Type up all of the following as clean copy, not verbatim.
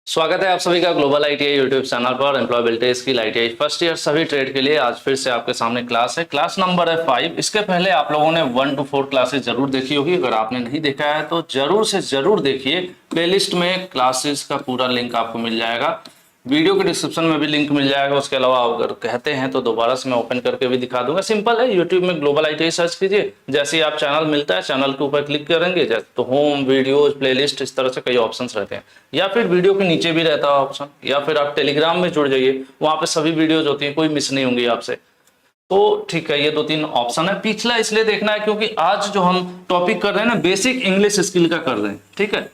स्वागत है आप सभी का ग्लोबल आईटीआई यूट्यूब चैनल पर। Employability skill ITI first year सभी ट्रेड के लिए आज फिर से आपके सामने क्लास है। क्लास नंबर है 5। इसके पहले आप लोगों ने 1 to 4 क्लासेस जरूर देखी होगी। अगर आपने नहीं देखा है तो जरूर से जरूर देखिए। प्लेलिस्ट में क्लासेस का पूरा लिंक आपको मिल जाएगा, वीडियो के डिस्क्रिप्शन में भी लिंक मिल जाएगा। उसके अलावा अगर कहते हैं तो दोबारा से मैं ओपन करके भी दिखा दूंगा। सिंपल है, यूट्यूब में ग्लोबल आईटीआई सर्च कीजिए, जैसे ही आप चैनल मिलता है चैनल के ऊपर क्लिक करेंगे तो होम, वीडियोज, प्लेलिस्ट, इस तरह से कई ऑप्शंस रहते हैं। या फिर वीडियो के नीचे भी रहता है ऑप्शन, या फिर आप टेलीग्राम में जुड़ जाइए, वहां पे सभी वीडियोज होती हैं, कोई मिस नहीं होंगी आपसे। तो ठीक है, ये 2-3 ऑप्शन है। पिछला इसलिए देखना है क्योंकि आज जो हम टॉपिक कर रहे हैं ना, बेसिक इंग्लिश स्किल का कर रहे हैं। ठीक है,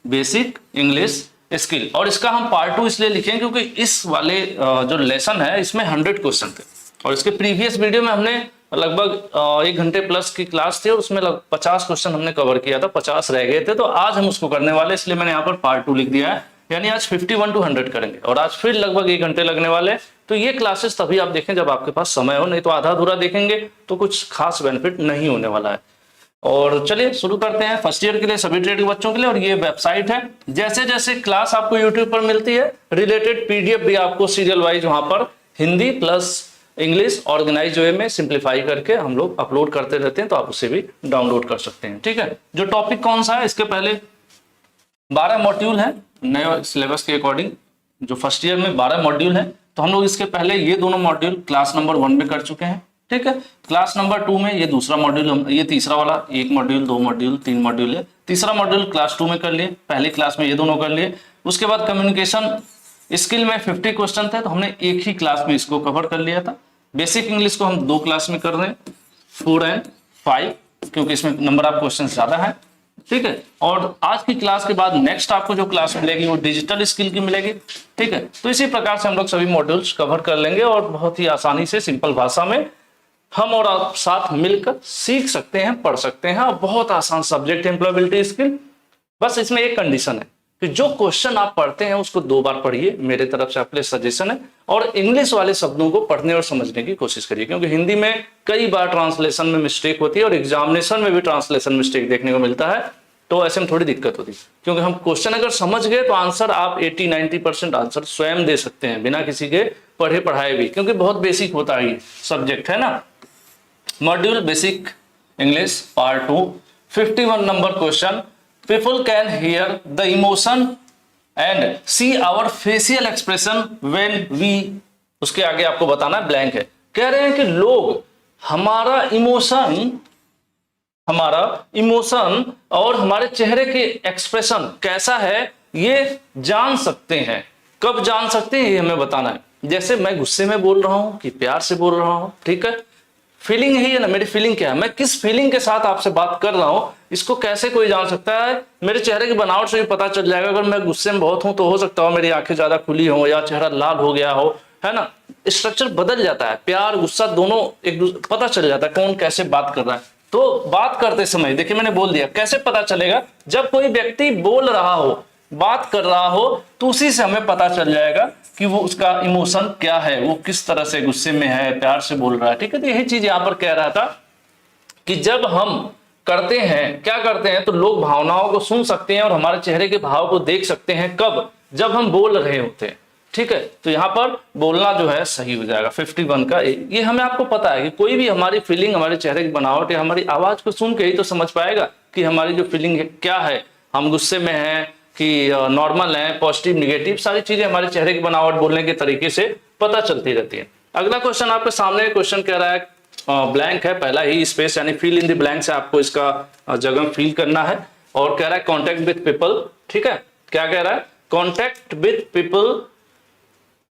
बेसिक इंग्लिश स्किल। और इसका हम पार्ट 2 इसलिए लिखें क्योंकि इस वाले जो लेसन है इसमें 100 क्वेश्चन थे, और इसके प्रीवियस वीडियो में हमने लगभग 1 घंटे प्लस की क्लास थी और उसमें 50 क्वेश्चन हमने कवर किया था, 50 रह गए थे। तो आज हम उसको करने वाले, इसलिए मैंने यहाँ पर पार्ट 2 लिख दिया है। यानी आज 51 to 100 करेंगे और आज फिर लगभग 1 घंटे लगने वाले। तो ये क्लासेस तभी आप देखें जब आपके पास समय हो, नहीं तो आधा अधूरा देखेंगे तो कुछ खास बेनिफिट नहीं होने वाला है। और चलिए शुरू करते हैं। फर्स्ट ईयर के लिए, सभी ट्रेड के बच्चों के लिए। और ये वेबसाइट है, जैसे जैसे क्लास आपको यूट्यूब पर मिलती है, रिलेटेड पीडीएफ भी आपको सीरियल वाइज वहां पर Hindi plus English organize way में सिंप्लीफाई करके हम लोग अपलोड करते रहते हैं, तो आप उसे भी डाउनलोड कर सकते हैं। ठीक है, जो टॉपिक कौन सा है, इसके पहले 12 मॉड्यूल है नए सिलेबस के अकॉर्डिंग। जो फर्स्ट ईयर में 12 मॉड्यूल है, तो हम लोग इसके पहले ये दोनों मॉड्यूल क्लास नंबर 1 में कर चुके हैं। ठीक है, क्लास नंबर 2 में ये दूसरा मॉड्यूल, ये तीसरा वाला, 1 मॉड्यूल, 2 मॉड्यूल, 3 मॉड्यूल है। तीसरा मॉड्यूल क्लास 2 में कर लिए, पहली क्लास में ये दोनों कर लिए। उसके बाद कम्युनिकेशन स्किल में 50 क्वेश्चन थे, तो हमने एक ही क्लास में इसको कवर कर लिया था। बेसिक इंग्लिश को हम 2 क्लास में कर रहे हैं, 4 and 5, क्योंकि इसमें नंबर ऑफ क्वेश्चन ज्यादा है। ठीक है, और आज की क्लास के बाद नेक्स्ट आपको जो क्लास मिलेगी वो डिजिटल स्किल की मिलेगी। ठीक है, तो इसी प्रकार से हम लोग सभी मॉड्यूल्स कवर कर लेंगे और बहुत ही आसानी से सिंपल भाषा में हम और आप साथ मिलकर सीख सकते हैं, पढ़ सकते हैं। बहुत आसान सब्जेक्ट है एम्प्लॉयबिलिटी स्किल। बस इसमें एक कंडीशन है कि जो क्वेश्चन आप पढ़ते हैं उसको 2 बार पढ़िए, मेरे तरफ से आपके लिए सजेशन है। और इंग्लिश वाले शब्दों को पढ़ने और समझने की कोशिश करिए, क्योंकि हिंदी में कई बार ट्रांसलेशन में मिस्टेक होती है और एग्जामिनेशन में भी ट्रांसलेशन मिस्टेक देखने को मिलता है। तो ऐसे में थोड़ी दिक्कत होती है, क्योंकि हम क्वेश्चन अगर समझ गए तो आंसर आप 80-90% आंसर स्वयं दे सकते हैं, बिना किसी के पढ़े पढ़ाए भी, क्योंकि बहुत बेसिक होता है ये सब्जेक्ट, है ना। मॉड्यूल बेसिक इंग्लिश पार्ट 2, 51 नंबर क्वेश्चन। People can hear the emotion and see our facial expression when we, उसके आगे आपको बताना है ब्लैंक है। कह रहे हैं कि लोग हमारा इमोशन और हमारे चेहरे के एक्सप्रेशन कैसा है ये जान सकते हैं। कब जान सकते हैं ये हमें बताना है। जैसे मैं गुस्से में बोल रहा हूं कि प्यार से बोल रहा हूं, ठीक है, फीलिंग ही है ना, मेरी फीलिंग क्या है, मैं किस फीलिंग के साथ आपसे बात कर रहा हूं, इसको कैसे कोई जान सकता है। मेरे चेहरे की बनावट से भी पता चल जाएगा। अगर मैं गुस्से में बहुत हूं तो हो सकता हो मेरी आंखें ज्यादा खुली हो या चेहरा लाल हो गया हो, है ना। स्ट्रक्चर बदल जाता है, प्यार गुस्सा दोनों एक दूसरे पता चल जाता है कौन कैसे बात कर रहा है। तो बात करते समय देखिए मैंने बोल दिया, कैसे पता चलेगा, जब कोई व्यक्ति बोल रहा हो, बात कर रहा हो, तो उसी से हमें पता चल जाएगा कि वो उसका इमोशन क्या है, वो किस तरह से गुस्से में है, प्यार से बोल रहा है। ठीक है, तो यही चीज यहां पर कह रहा था कि जब हम करते हैं, क्या करते हैं, तो लोग भावनाओं को सुन सकते हैं और हमारे चेहरे के भाव को देख सकते हैं। कब? जब हम बोल रहे होते हैं। ठीक है, तो यहां पर बोलना जो है सही हो जाएगा 51 का। ये हमें आपको पता है कि कोई भी हमारी फीलिंग, हमारे चेहरे की बनावट या हमारी आवाज को सुन के ही तो समझ पाएगा कि हमारी जो फीलिंग है क्या है, हम गुस्से में हैं कि नॉर्मल है, पॉजिटिव निगेटिव, सारी चीजें हमारे चेहरे की बनावट, बोलने के तरीके से पता चलती रहती है। अगला क्वेश्चन आपके सामने, क्वेश्चन कह रहा है ब्लैंक है, पहला ही स्पेस यानी फिल इन द ब्लैंक से आपको इसका जगह फिल करना है। और कह रहा है कॉन्टेक्ट विद पीपल। ठीक है, क्या कह रहा है, contact with people,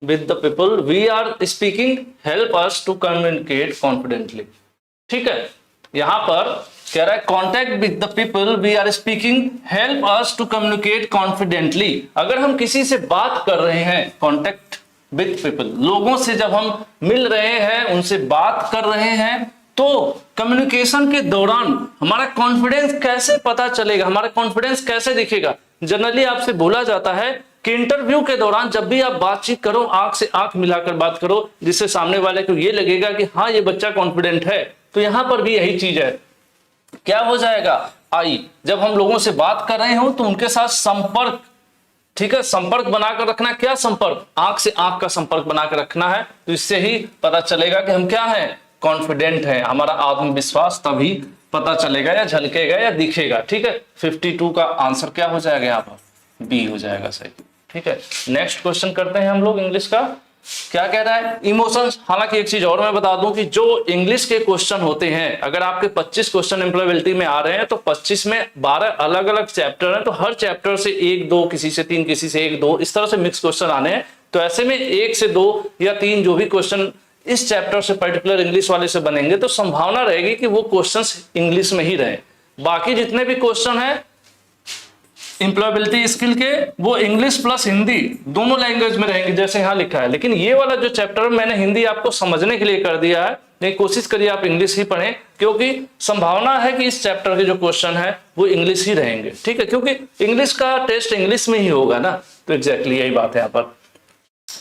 with the people we are speaking help us to communicate confidently। ठीक है, यहां पर कह रहा है contact with the people we are speaking help us to communicate confidently। अगर हम किसी से बात कर रहे हैं, contact with people, लोगों से जब हम मिल रहे हैं, उनसे बात कर रहे हैं, तो कम्युनिकेशन के दौरान हमारा कॉन्फिडेंस कैसे पता चलेगा, हमारा कॉन्फिडेंस कैसे दिखेगा। जनरली आपसे बोला जाता है कि इंटरव्यू के दौरान जब भी आप बातचीत करो, आंख से आंख मिलाकर बात करो, जिससे सामने वाले को ये लगेगा कि हाँ ये बच्चा कॉन्फिडेंट है। तो यहां पर भी यही चीज है। क्या हो जाएगा, आई, जब हम लोगों से बात कर रहे हो तो उनके साथ संपर्क ठीक है, संपर्क बनाकर रखना है। क्या संपर्क? आंख से आंख का संपर्क बनाकर रखना है। तो इससे ही पता चलेगा कि हम क्या हैं, कॉन्फिडेंट हैं, हमारा आत्मविश्वास तभी पता चलेगा या झलकेगा या दिखेगा। ठीक है, 52 का आंसर क्या हो जाएगा यहाँ पर? बी हो जाएगा सही। ठीक है, नेक्स्ट क्वेश्चन करते हैं हम लोग इंग्लिश का। क्या कह रहा है? इमोशंस। हालांकि एक चीज और मैं बता दूं कि जो इंग्लिश के क्वेश्चन होते हैं, अगर आपके 25 क्वेश्चन एम्प्लॉयबिलिटी में आ रहे हैं तो 25 में 12 अलग अलग चैप्टर हैं, तो हर चैप्टर से 1 2, किसी से 3, किसी से 1 2, इस तरह से मिक्स क्वेश्चन आने हैं। तो ऐसे में 1 से 2 या 3 जो भी क्वेश्चन इस चैप्टर से पर्टिकुलर इंग्लिश वाले से बनेंगे तो संभावना रहेगी कि वो क्वेश्चंस इंग्लिश में ही रहे। बाकी जितने भी क्वेश्चन हैं एम्प्लॉयबिलिटी स्किल के, वो इंग्लिश प्लस हिंदी दोनों लैंग्वेज में रहेंगे जैसे यहां लिखा है। लेकिन ये वाला जो चैप्टर मैंने हिंदी आपको समझने के लिए कर दिया है, लेकिन कोशिश करिए आप इंग्लिश ही पढ़ें, क्योंकि संभावना है कि इस चैप्टर के जो क्वेश्चन है वो इंग्लिश ही रहेंगे। ठीक है, क्योंकि इंग्लिश का टेस्ट इंग्लिश में ही होगा ना। तो एग्जैक्टली यही बात है यहाँ पर।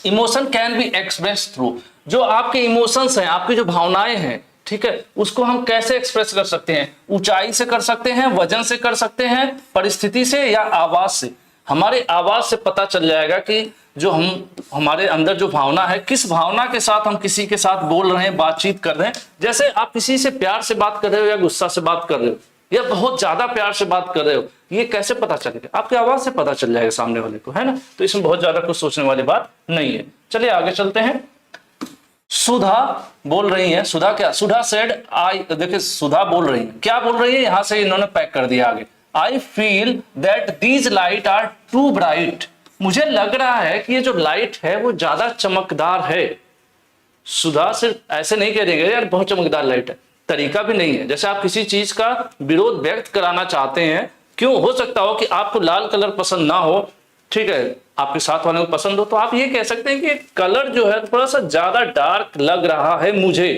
Emotion can be express through, जो आपके इमोशंस हैं, आपकी जो भावनाएं हैं, ठीक है, उसको हम कैसे एक्सप्रेस कर सकते हैं? ऊंचाई से कर सकते हैं, वजन से कर सकते हैं, परिस्थिति से, या आवाज से। हमारे आवाज से पता चल जाएगा कि जो हमारे अंदर जो भावना है, किस भावना के साथ हम किसी के साथ बोल रहे हैं, बातचीत कर रहे हैं। जैसे आप किसी से प्यार से बात कर रहे हो या गुस्सा से बात कर रहे हो या बहुत ज्यादा प्यार से बात कर रहे हो, ये कैसे पता चलेगा? आपकी आवाज से पता चल जाएगा सामने वाले को, है ना। तो इसमें बहुत ज्यादा कुछ सोचने वाली बात नहीं है। चलिए आगे चलते हैं। सुधा बोल रही है, सुधा क्या? सुधा सेड आई, देखिए सुधा बोल रही है, क्या बोल रही है? यहां से इन्होंने पैक कर दिया आगे। I feel that these light are too bright, मुझे लग रहा है कि ये जो लाइट है वो ज्यादा चमकदार है। सुधा सिर्फ ऐसे नहीं कह रही है यार बहुत चमकदार लाइट है, तरीका भी नहीं है। जैसे आप किसी चीज का विरोध व्यक्त कराना चाहते हैं, क्यों हो सकता हो कि आपको लाल कलर पसंद ना हो, ठीक है, आपके साथ वाले को पसंद हो, तो आप ये कह सकते हैं कि कलर जो है थोड़ा सा ज्यादा डार्क लग रहा है मुझे।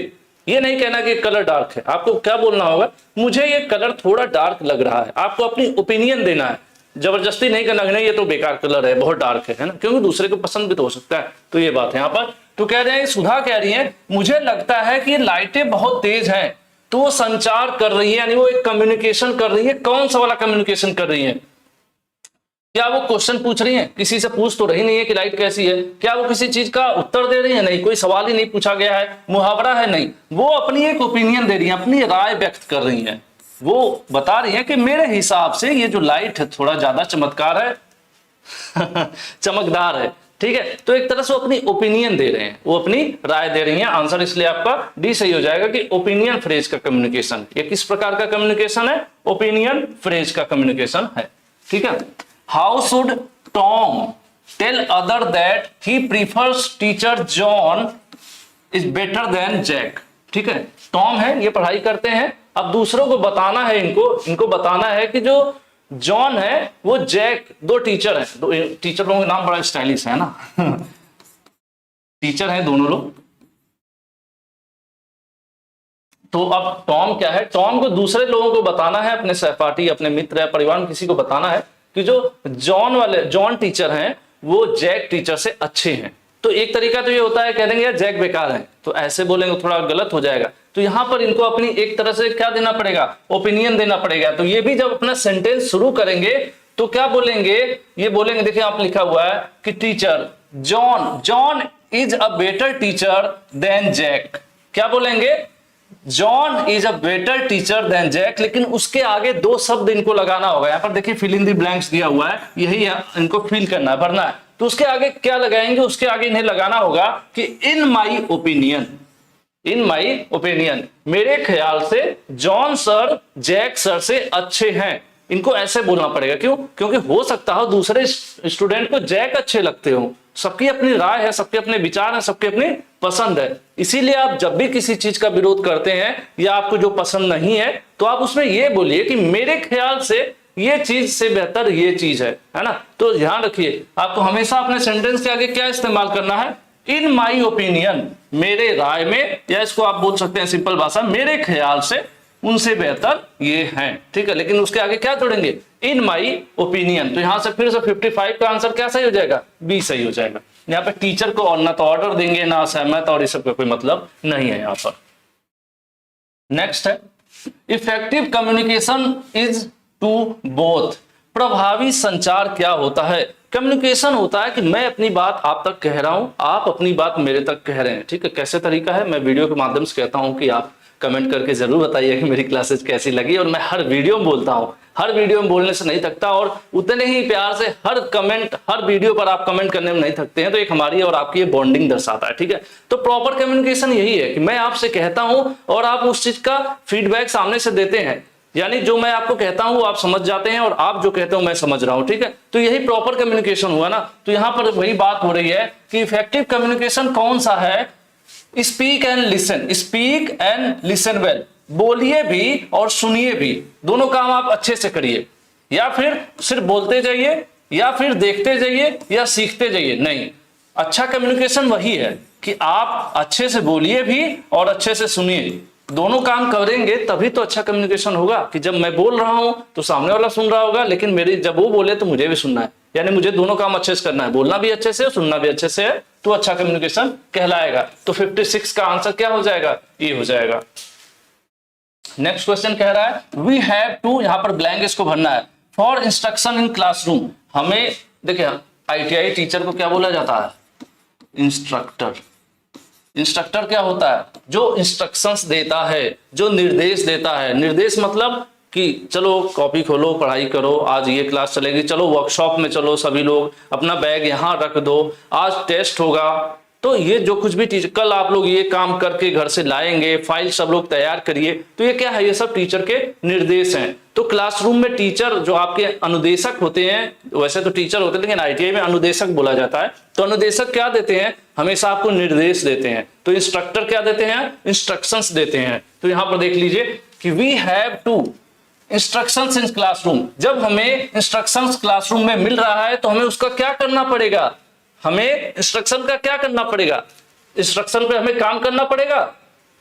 ये नहीं कहना कि कलर डार्क है, आपको क्या बोलना होगा? मुझे ये कलर थोड़ा डार्क लग रहा है। आपको अपनी ओपिनियन देना है, जबरदस्ती नहीं करना, नहीं ये तो बेकार कलर है, बहुत डार्क है ना, क्योंकि दूसरे को पसंद भी तो हो सकता है। तो ये बात है यहाँ पर। तो कह रहे हैं, सुधा कह रही है मुझे लगता है कि ये लाइटें बहुत तेज हैं, तो वो संचार कर रही है, यानी वो एक कम्युनिकेशन कर रही है। कौन सा वाला कम्युनिकेशन कर रही है? क्या वो क्वेश्चन पूछ रही है? किसी से पूछ तो रही नहीं है कि लाइट कैसी है। क्या वो किसी चीज का उत्तर दे रही है? नहीं, कोई सवाल ही नहीं पूछा गया है, मुहावरा है नहीं। वो अपनी एक ओपिनियन दे रही है, अपनी राय व्यक्त कर रही है। वो बता रही है कि मेरे हिसाब से ये जो लाइट है थोड़ा ज्यादा चमत्कार है चमकदार है। ठीक है, तो एक तरह से वो अपनी ओपिनियन दे रहे हैं, वो अपनी राय दे रही हैं। आंसर इसलिए आपका डी सही हो जाएगा कि ओपिनियन फ्रेज का कम्युनिकेशन। ये किस प्रकार का कम्युनिकेशन है? ओपिनियन फ्रेज का कम्युनिकेशन है। ठीक है। How should Tom tell other that he prefers teacher John is better than Jack? ठीक है, टॉम है, ये पढ़ाई करते हैं, अब दूसरों को बताना है, इनको बताना है कि जो जॉन है वो जैक, दो टीचर हैं, दो टीचर लोगों के नाम बड़ा स्टाइलिश है ना टीचर हैं दोनों लोग। तो अब टॉम क्या है? टॉम को दूसरे लोगों को बताना है, अपने सहपाठी, अपने मित्र या परिवार में किसी को बताना है कि जो जॉन टीचर हैं वो जैक टीचर से अच्छे हैं। तो एक तरीका तो ये होता है, कह देंगे यार जैक बेकार है, तो ऐसे बोलेंगे थोड़ा गलत हो जाएगा। तो यहां पर इनको अपनी एक तरह से क्या देना पड़ेगा? ओपिनियन देना पड़ेगा। तो ये भी जब अपना सेंटेंस शुरू करेंगे तो क्या बोलेंगे? ये बोलेंगे, देखिए आप लिखा हुआ है कि teacher John is a better teacher than Jack. क्या बोलेंगे? John is a better teacher than Jack, लेकिन उसके आगे दो शब्द इनको लगाना होगा। यहां पर देखिए फिल इन द ब्लैंक्स दिया हुआ है, यही इनको फिल करना है, भरना है। तो उसके आगे क्या लगाएंगे? उसके आगे इन्हें लगाना होगा कि इन माई ओपिनियन, मेरे ख्याल से जॉन सर जैक सर से अच्छे हैं। इनको ऐसे बोलना पड़ेगा। क्यों? क्योंकि हो सकता हो दूसरे स्टूडेंट को जैक अच्छे लगते हो। सबकी अपनी राय है, सबके अपने विचार है, सबकी अपनी पसंद है। इसीलिए आप जब भी किसी चीज का विरोध करते हैं या आपको जो पसंद नहीं है, तो आप उसमें ये बोलिए कि मेरे ख्याल से ये चीज से बेहतर ये चीज है ना। तो ध्यान रखिए, आपको हमेशा अपने सेंटेंस के आगे क्या इस्तेमाल करना है? इन माई ओपिनियन, मेरे राय में, या इसको आप बोल सकते हैं सिंपल भाषा, मेरे ख्याल से उनसे बेहतर ये हैं। ठीक है, लेकिन उसके आगे क्या जोड़ेंगे? इन माई ओपिनियन। तो यहां से फिर से 55 का आंसर क्या सही हो जाएगा? बी सही हो जाएगा। यहाँ पे टीचर को और ना तो ऑर्डर देंगे ना सहमत, और इस सब का कोई मतलब नहीं है यहाँ पर। नेक्स्ट है, effective communication is to both. प्रभावी संचार क्या होता है? कम्युनिकेशन होता है कि मैं अपनी बात आप तक कह रहा हूं, आप अपनी बात मेरे तक कह रहे हैं। ठीक है, कैसे तरीका है, मैं वीडियो के माध्यम से कहता हूं कि आप कमेंट करके जरूर बताइए कि मेरी क्लासेज कैसी लगी। और मैं हर वीडियो में बोलता हूं, हर वीडियो में बोलने से नहीं थकता, और उतने ही प्यार से हर कमेंट, हर वीडियो पर आप कमेंट करने में नहीं थकते हैं। तो एक हमारी और आपकी ये बॉन्डिंग दर्शाता है। ठीक है, तो प्रॉपर कम्युनिकेशन यही है कि मैं आपसे कहता हूं और आप उस चीज का फीडबैक सामने से देते हैं, यानी जो मैं आपको कहता हूं वो आप समझ जाते हैं और आप जो कहते हो मैं समझ रहा हूं। ठीक है, तो यही प्रॉपर कम्युनिकेशन हुआ ना। तो यहां पर वही बात हो रही है कि इफेक्टिव कम्युनिकेशन कौन सा है, speak and listen, speak and listen well, बोलिए भी और सुनिए भी, दोनों काम आप अच्छे से करिए। या फिर सिर्फ बोलते जाइए या फिर देखते जाइए या सीखते जाइए, नहीं। अच्छा कम्युनिकेशन वही है कि आप अच्छे से बोलिए भी और अच्छे से सुनिए, दोनों काम करेंगे तभी तो अच्छा कम्युनिकेशन होगा। कि जब मैं बोल रहा हूं तो सामने वाला सुन रहा होगा, लेकिन मेरी जब वो बोले तो मुझे भी सुनना है, यानी मुझे दोनों काम अच्छे से करना है, बोलना भी अच्छे से सुनना भी अच्छे से है, तो अच्छा कम्युनिकेशन कहलाएगा। तो 56 का आंसर क्या हो जाएगा, ये हो जाएगा। नेक्स्ट क्वेश्चन कह रहा है वी हैव टू, यहां पर ब्लैंक इसको भरना है, फॉर इंस्ट्रक्शन इन क्लासरूम। हमें देखिए ITI टीचर को क्या बोला जाता है, इंस्ट्रक्टर। इंस्ट्रक्टर क्या होता है, जो इंस्ट्रक्शंस देता है, जो निर्देश देता है। निर्देश मतलब कि चलो कॉपी खोलो, पढ़ाई करो, आज ये क्लास चलेगी, चलो वर्कशॉप में चलो, सभी लोग अपना बैग यहाँ रख दो, आज टेस्ट होगा। तो ये जो कुछ भी टीचर, कल आप लोग ये काम करके घर से लाएंगे, फाइल सब लोग तैयार करिए, तो ये क्या है, ये सब टीचर के निर्देश हैं। तो क्लासरूम में टीचर जो आपके अनुदेशक होते हैं, वैसे तो टीचर होते हैं लेकिन ITI में अनुदेशक बोला जाता है। तो अनुदेशक क्या देते हैं, हमेशा आपको निर्देश देते हैं। तो इंस्ट्रक्टर क्या देते हैं, इंस्ट्रक्शंस देते हैं। तो यहां पर देख लीजिए कि we have to instructions in classroom. जब हमें इंस्ट्रक्शंस क्लासरूम में मिल रहा है तो हमें उसका क्या करना पड़ेगा, हमें इंस्ट्रक्शन का क्या करना पड़ेगा, इंस्ट्रक्शन पे हमें काम करना पड़ेगा।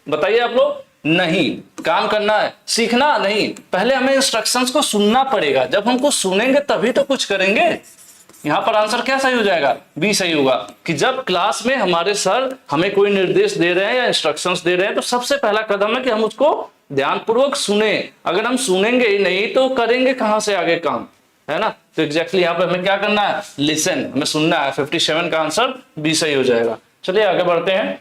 बताइए आप लोग, नहीं। काम करना है, सीखना नहीं, पहले हमें इंस्ट्रक्शंस को सुनना पड़ेगा। जब हमको सुनेंगे तभी तो कुछ करेंगे। यहां पर आंसर क्या सही हो जाएगा, बी सही होगा। कि जब क्लास में हमारे सर हमें कोई निर्देश दे रहे हैं या इंस्ट्रक्शंस दे रहे हैं तो सबसे पहला कदम है कि हम उसको ध्यानपूर्वक सुने। अगर हम सुनेंगे ही नहीं तो करेंगे कहां से आगे काम, है ना। तो एग्जैक्टली यहां पर हमें क्या करना है, लिसन, हमें सुनना है। 57 का आंसर बी सही हो जाएगा। चलिए आगे बढ़ते हैं।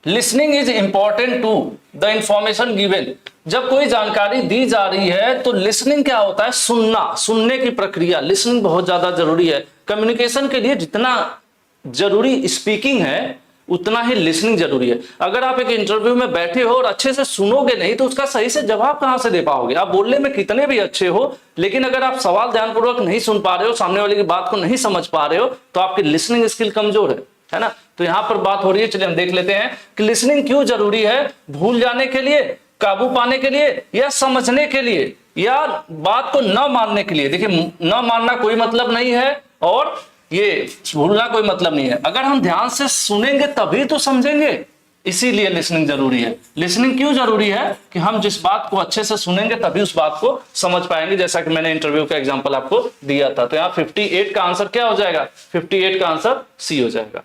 Listening is important to the information given. जब कोई जानकारी दी जा रही है तो लिसनिंग क्या होता है, सुनना, सुनने की प्रक्रिया। लिसनिंग बहुत ज्यादा जरूरी है कम्युनिकेशन के लिए। जितना जरूरी स्पीकिंग है उतना ही लिसनिंग जरूरी है। अगर आप एक इंटरव्यू में बैठे हो और अच्छे से सुनोगे नहीं तो उसका सही से जवाब कहां से दे पाओगे। आप बोलने में कितने भी अच्छे हो, लेकिन अगर आप सवाल ध्यानपूर्वक नहीं सुन पा रहे हो, सामने वाले की बात को नहीं समझ पा रहे हो, तो आपकी लिसनिंग स्किल कमजोर है ना। तो यहां पर बात हो रही है, चलिए हम देख लेते हैं कि लिसनिंग क्यों जरूरी है। भूल जाने के लिए, काबू पाने के लिए, या समझने के लिए, या बात को न मानने के लिए। देखिए न मानना कोई मतलब नहीं है और ये भूलना कोई मतलब नहीं है। अगर हम ध्यान से सुनेंगे तभी तो समझेंगे, इसीलिए लिसनिंग जरूरी है। लिसनिंग क्यों जरूरी है कि हम जिस बात को अच्छे से सुनेंगे तभी उस बात को समझ पाएंगे, जैसा कि मैंने इंटरव्यू का एग्जांपल आपको दिया था। तो यहाँ 58 का आंसर क्या हो जाएगा, 58 का आंसर सी हो जाएगा।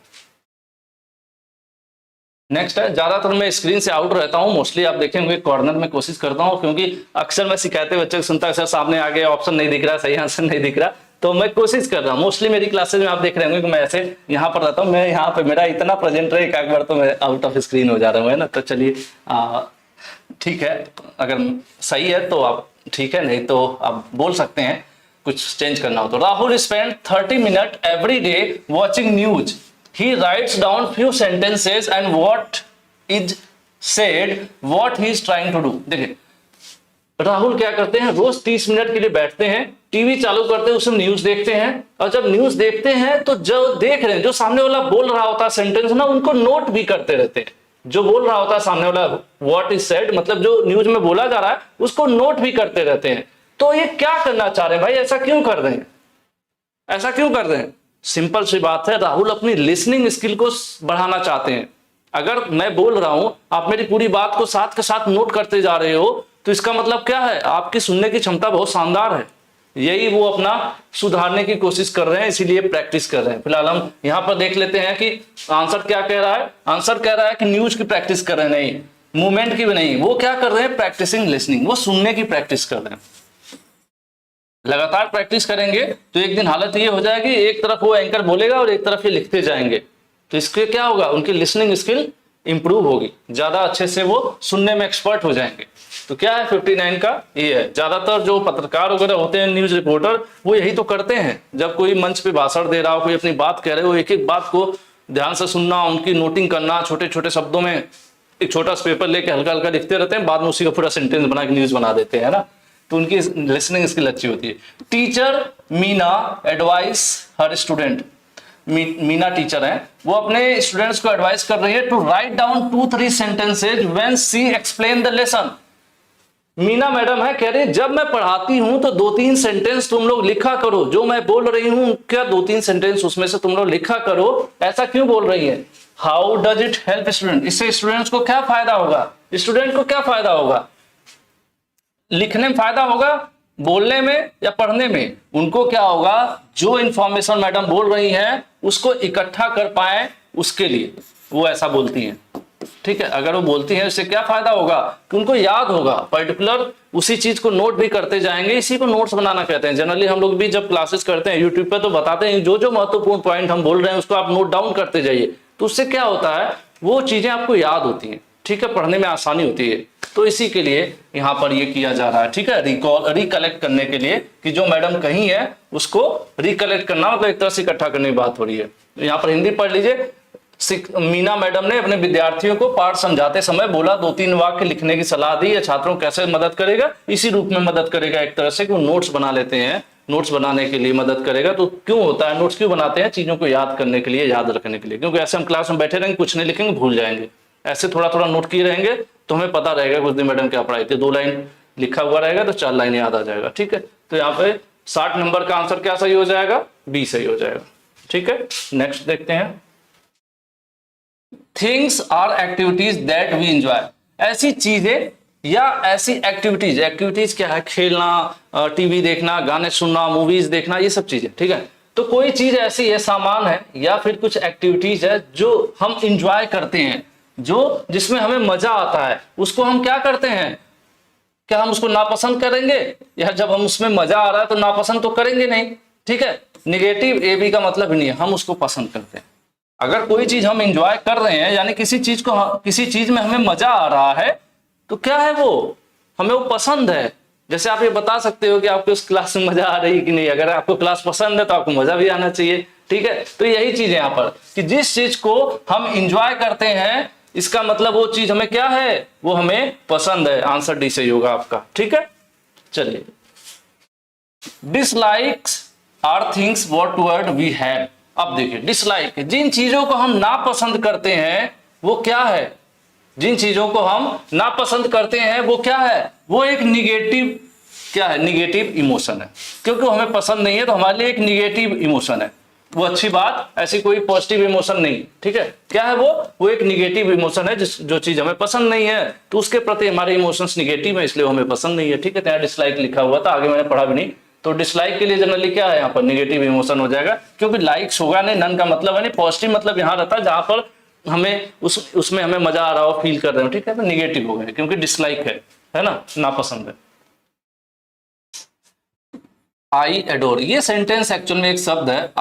नेक्स्ट है, ज्यादातर मैं स्क्रीन से आउट रहता हूं, मोस्टली आप देखेंगे कॉर्नर में कोशिश करता हूं, क्योंकि अक्सर मैं शिकायतें बच्चे को सुनता, सर सामने आगे ऑप्शन नहीं दिख रहा, सही आंसर नहीं दिख रहा। तो मैं कोशिश कर रहा हूँ, मोस्टली मेरी क्लासेज में आप देख रहे होंगे कि मैं ऐसे यहाँ पर रहता हूँ। मैं यहाँ पे मेरा इतना प्रेजेंट रहे, एक बार तो मैं आउट ऑफ स्क्रीन हो जा रहा हूँ, है ना। तो चलिए ठीक है, अगर सही है तो आप ठीक है, नहीं तो आप बोल सकते हैं कुछ चेंज करना हो तो। Rahul spend 30 minute every day watching news. He writes down few sentences and what is said, what he is trying to do। देखिए राहुल क्या करते हैं, रोज 30 मिनट के लिए बैठते हैं, टीवी चालू करते हैं, उसमें न्यूज देखते हैं, और जब न्यूज देखते हैं तो जो देख रहे हैं, जो सामने वाला बोल रहा होता है सेंटेंस ना, उनको नोट भी करते रहते हैं। जो बोल रहा होता है सामने वाला, व्हाट इज सेड, मतलब जो न्यूज में बोला जा रहा है उसको नोट भी करते रहते हैं। तो ये क्या करना चाह रहे हैं भाई, ऐसा क्यों कर रहे हैं, ऐसा क्यों कर रहे हैं। सिंपल सी बात है, राहुल अपनी लिसनिंग स्किल को बढ़ाना चाहते हैं। अगर मैं बोल रहा हूं, आप मेरी पूरी बात को साथ के साथ नोट करते जा रहे हो, तो इसका मतलब क्या है, आपकी सुनने की क्षमता बहुत शानदार है। यही वो अपना सुधारने की कोशिश कर रहे हैं, इसीलिए प्रैक्टिस कर रहे हैं। फिलहाल हम यहां पर देख लेते हैं कि आंसर क्या कह रहा है। आंसर कह रहा है कि न्यूज की प्रैक्टिस कर रहे हैं, नहीं मूवमेंट की भी नहीं। वो क्या कर रहे हैं, प्रैक्टिसिंग लिसनिंग, वो सुनने की प्रैक्टिस कर रहे हैं। लगातार प्रैक्टिस करेंगे तो एक दिन हालत ये हो जाएगी, एक तरफ वो एंकर बोलेगा और एक तरफ ये लिखते जाएंगे, तो इसके क्या होगा, उनकी लिसनिंग स्किल इंप्रूव होगी, ज्यादा अच्छे से वो सुनने में एक्सपर्ट हो जाएंगे। तो क्या है 59 का ये है। ज्यादातर जो पत्रकार वगैरह होते हैं, न्यूज रिपोर्टर, वो यही तो करते हैं। जब कोई मंच पे भाषण दे रहा हो, कोई अपनी बात कह रहे हो, एक एक बात को ध्यान से सुनना, उनकी नोटिंग करना, छोटे छोटे शब्दों में एक छोटा सा पेपर लेके हल्का हल्का लिखते रहते हैं, बाद में उसी का पूरा सेंटेंस बना के न्यूज बना देते हैं ना। तो उनकी लिसनिंग स्किल अच्छी होती है। Teacher Meena advice her student, Meena teacher है, वो अपने स्टूडेंट्स को एडवाइस कर रही है to write down 2-3 sentences when she explain the lesson. Meena madam है, कह रही है जब मैं पढ़ाती हूं तो 2-3 सेंटेंस तुम लोग लिखा करो, जो मैं बोल रही हूं क्या 2-3 सेंटेंस उसमें से तुम लोग लिखा करो। ऐसा क्यों बोल रही है? How does it help student, इससे स्टूडेंट्स को क्या फायदा होगा? स्टूडेंट को क्या फायदा होगा? लिखने में फायदा होगा, बोलने में या पढ़ने में? उनको क्या होगा, जो इंफॉर्मेशन मैडम बोल रही हैं उसको इकट्ठा कर पाए, उसके लिए वो ऐसा बोलती हैं। ठीक है, अगर वो बोलती हैं इससे क्या फायदा होगा कि उनको याद होगा, पर्टिकुलर उसी चीज को नोट भी करते जाएंगे। इसी को नोट्स बनाना कहते हैं। जनरली हम लोग भी जब क्लासेस करते हैं यूट्यूब पे तो बताते हैं जो जो महत्वपूर्ण पॉइंट हम बोल रहे हैं उसको आप नोट डाउन करते जाइए, तो उससे क्या होता है, वो चीजें आपको याद होती हैं। ठीक है, पढ़ने में आसानी होती है। तो इसी के लिए यहाँ पर ये किया जा रहा है। ठीक है, रिकलेक्ट करने के लिए कि जो मैडम कही है उसको रिकलेक्ट करना, मतलब एक तरह से इकट्ठा करने की बात हो रही है। यहाँ पर हिंदी पढ़ लीजिए। मीना मैडम ने अपने विद्यार्थियों को पाठ समझाते समय बोला 2-3 वाक्य लिखने की सलाह दी। या छात्रों को कैसे मदद करेगा? इसी रूप में मदद करेगा, एक तरह से कि वो नोट्स बना लेते हैं, नोट्स बनाने के लिए मदद करेगा। तो क्यों होता है, नोट्स क्यों बनाते हैं? चीजों को याद करने के लिए, याद रखने के लिए। क्योंकि ऐसे हम क्लास में बैठे रहेंगे, कुछ नहीं लिखेंगे, भूल जाएंगे। ऐसे थोड़ा थोड़ा नोट किए रहेंगे तो हमें पता रहेगा कुछ दिन मैडम क्या पढ़ाई थी। 2 लाइन लिखा हुआ रहेगा तो 4 लाइन याद आ जाएगा। ठीक है, तो यहाँ पे 60 नंबर का आंसर क्या सही हो जाएगा? बी सही हो जाएगा। ठीक है, नेक्स्ट देखते हैं। Things are activities that we enjoy, ऐसी चीजें या ऐसी एक्टिविटीज। एक्टिविटीज क्या है? खेलना, टीवी देखना, गाने सुनना, मूवीज देखना, ये सब चीजें। ठीक है, तो कोई चीज ऐसी है, सामान है या फिर कुछ एक्टिविटीज है जो हम इंजॉय करते हैं, जो जिसमें हमें मजा आता है, उसको हम क्या करते हैं? क्या हम उसको नापसंद करेंगे? या जब हम उसमें मजा आ रहा है तो नापसंद तो करेंगे नहीं। ठीक है, निगेटिव ए बी का मतलब ही नहीं है, हम उसको पसंद करते हैं। अगर कोई चीज हम एंजॉय कर रहे हैं, यानी किसी चीज में हमें मजा आ रहा है, तो क्या है वो? हमें वो पसंद है। जैसे आप ये बता सकते हो कि आपको उस क्लास में मजा आ रही कि नहीं। अगर आपको क्लास पसंद है तो आपको मजा भी आना चाहिए। ठीक है, तो यही चीज है यहाँ पर कि जिस चीज को हम एंजॉय करते हैं, इसका मतलब वो चीज हमें क्या है, वो हमें पसंद है। आंसर डी सही होगा आपका। ठीक है, चलिए। Dislikes are things what word we have. अब देखिए, डिसलाइक, जिन चीजों को हम नापसंद करते हैं वो क्या है? जिन चीजों को हम नापसंद करते हैं वो क्या है? वो एक निगेटिव, क्या है? निगेटिव इमोशन है। क्योंकि हमें पसंद नहीं है तो हमारे लिए एक निगेटिव इमोशन है। वो अच्छी बात, ऐसी कोई पॉजिटिव इमोशन नहीं। ठीक है, क्या है वो एक निगेटिव इमोशन है। जो चीज हमें पसंद नहीं है तो उसके प्रति हमारे इमोशंस निगेटिव है, इसलिए हमें पसंद नहीं है। ठीक है, तो यहाँ डिसलाइक लिखा हुआ था, आगे मैंने पढ़ा भी नहीं। तो डिसलाइक के लिए जनरली क्या है, यहाँ पर निगेटिव इमोशन हो जाएगा। क्योंकि लाइक्स होगा नहीं, नन का मतलब है नहीं, पॉजिटिव मतलब यहाँ रहता है जहां पर हमें उसमें हमें मजा आ रहा हो, फील कर रहे हो। ठीक है, तो निगेटिव हो गए क्योंकि डिसलाइक है ना, नापसंद है। आई एडोर, ये सेंटेंस एक्चुअल में एक शब्द है,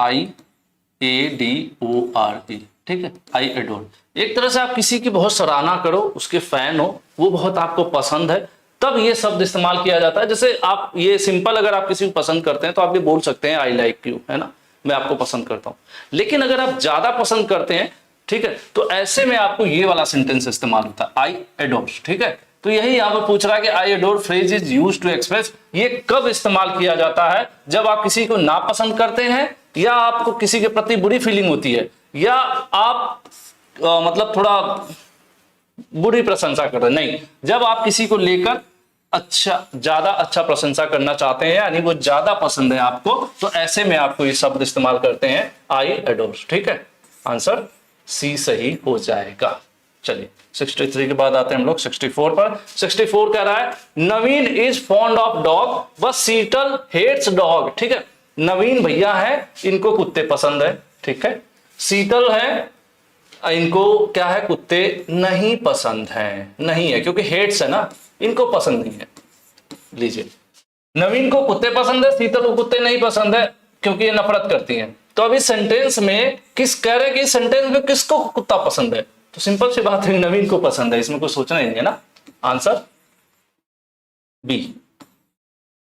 IADORE। ठीक है, आई एडोर। एक तरह से आप किसी की बहुत सराहना करो, उसके फैन हो, वो बहुत आपको पसंद है, तब ये शब्द इस्तेमाल किया जाता है। जैसे आप ये सिंपल, अगर आप किसी को पसंद करते हैं तो आप ये बोल सकते हैं आई लाइक यू, है ना, मैं आपको पसंद करता हूं। लेकिन अगर आप ज्यादा पसंद करते हैं, ठीक है, तो ऐसे में आपको ये वाला सेंटेंस इस्तेमाल होता है, आई एडोर। ठीक है, तो यही यहां पर पूछ रहा है कि I adore phrase is used to express, ये कब इस्तेमाल किया जाता है? जब आप किसी को नापसंद करते हैं, या आपको किसी के प्रति बुरी फीलिंग होती है, या आप मतलब थोड़ा बुरी प्रशंसा कर रहे हैं। नहीं, जब आप किसी को लेकर ज्यादा अच्छा प्रशंसा करना चाहते हैं, यानी वो ज्यादा पसंद है आपको, तो ऐसे में आपको ये शब्द इस्तेमाल करते हैं, आई एडोर। ठीक है, आंसर सी सही हो जाएगा। चलिए 63 के बाद आते हैं हम लोग 64 पर। 64 कह रहा है Naveen is fond of dog but Sheetal hates dog. ठीक है, नवीन भैया है, इनको कुत्ते पसंद है। ठीक है, शीतल है, इनको क्या है, कुत्ते नहीं पसंद है। नहीं है क्योंकि हेट्स है ना, इनको पसंद नहीं है। लीजिए, नवीन को कुत्ते पसंद है, शीतल को कुत्ते नहीं पसंद है क्योंकि ये नफरत करती हैं। तो अभी सेंटेंस में किस कह रहे कि सेंटेंस में किसको कुत्ता पसंद है, तो सिंपल सी बात है नवीन को पसंद है, इसमें कुछ सोचना ही नहीं है ना। आंसर बी,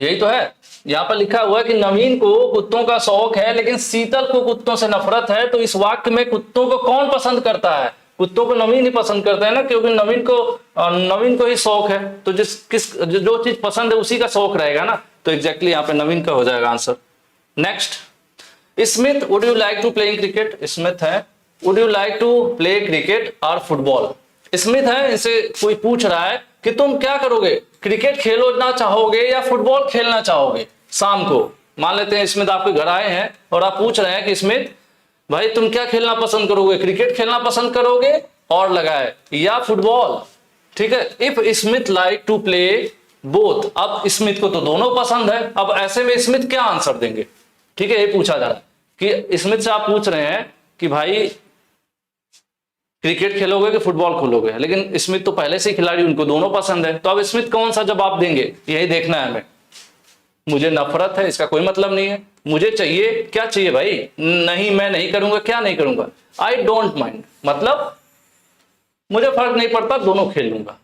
यही तो है। यहां पर लिखा हुआ है कि नवीन को कुत्तों का शौक है लेकिन शीतल को कुत्तों से नफरत है। तो इस वाक्य में कुत्तों को कौन पसंद करता है? कुत्तों को नवीन ही पसंद करता है ना, क्योंकि नवीन को ही शौक है। तो जो चीज पसंद है उसी का शौक रहेगा ना। तो एग्जैक्टली यहाँ पे नवीन का हो जाएगा answer. Next, Smith would you like to playing cricket. Smith है would you like to play cricket और फुटबॉल। स्मिथ है, इनसे कोई पूछ रहा है कि तुम क्या करोगे, क्रिकेट खेलना चाहोगे या फुटबॉल खेलना चाहोगे शाम को। मान लेते हैं स्मिथ आपके घर आए हैं और आप पूछ रहे हैं कि स्मिथ भाई तुम क्या खेलना पसंद करोगे, क्रिकेट खेलना पसंद करोगे और लगाए या फुटबॉल। ठीक है, if Smith like to play both. अब स्मिथ को तो दोनों पसंद है, अब ऐसे में स्मिथ क्या आंसर देंगे? ठीक है, ये पूछा जा रहा है कि स्मिथ से आप पूछ रहे हैं कि भाई क्रिकेट खेलोगे कि फुटबॉल खेलोगे, लेकिन स्मिथ तो पहले से ही खिलाड़ी, उनको दोनों पसंद है। तो अब स्मिथ कौन सा जवाब देंगे यही देखना है हमें। मुझे नफरत है इसका कोई मतलब नहीं है, मुझे चाहिए, क्या चाहिए भाई, नहीं मैं नहीं करूंगा, क्या नहीं करूंगा, आई डोंट माइंड, मतलब मुझे फर्क नहीं पड़ता, दोनों खेल लूंगा।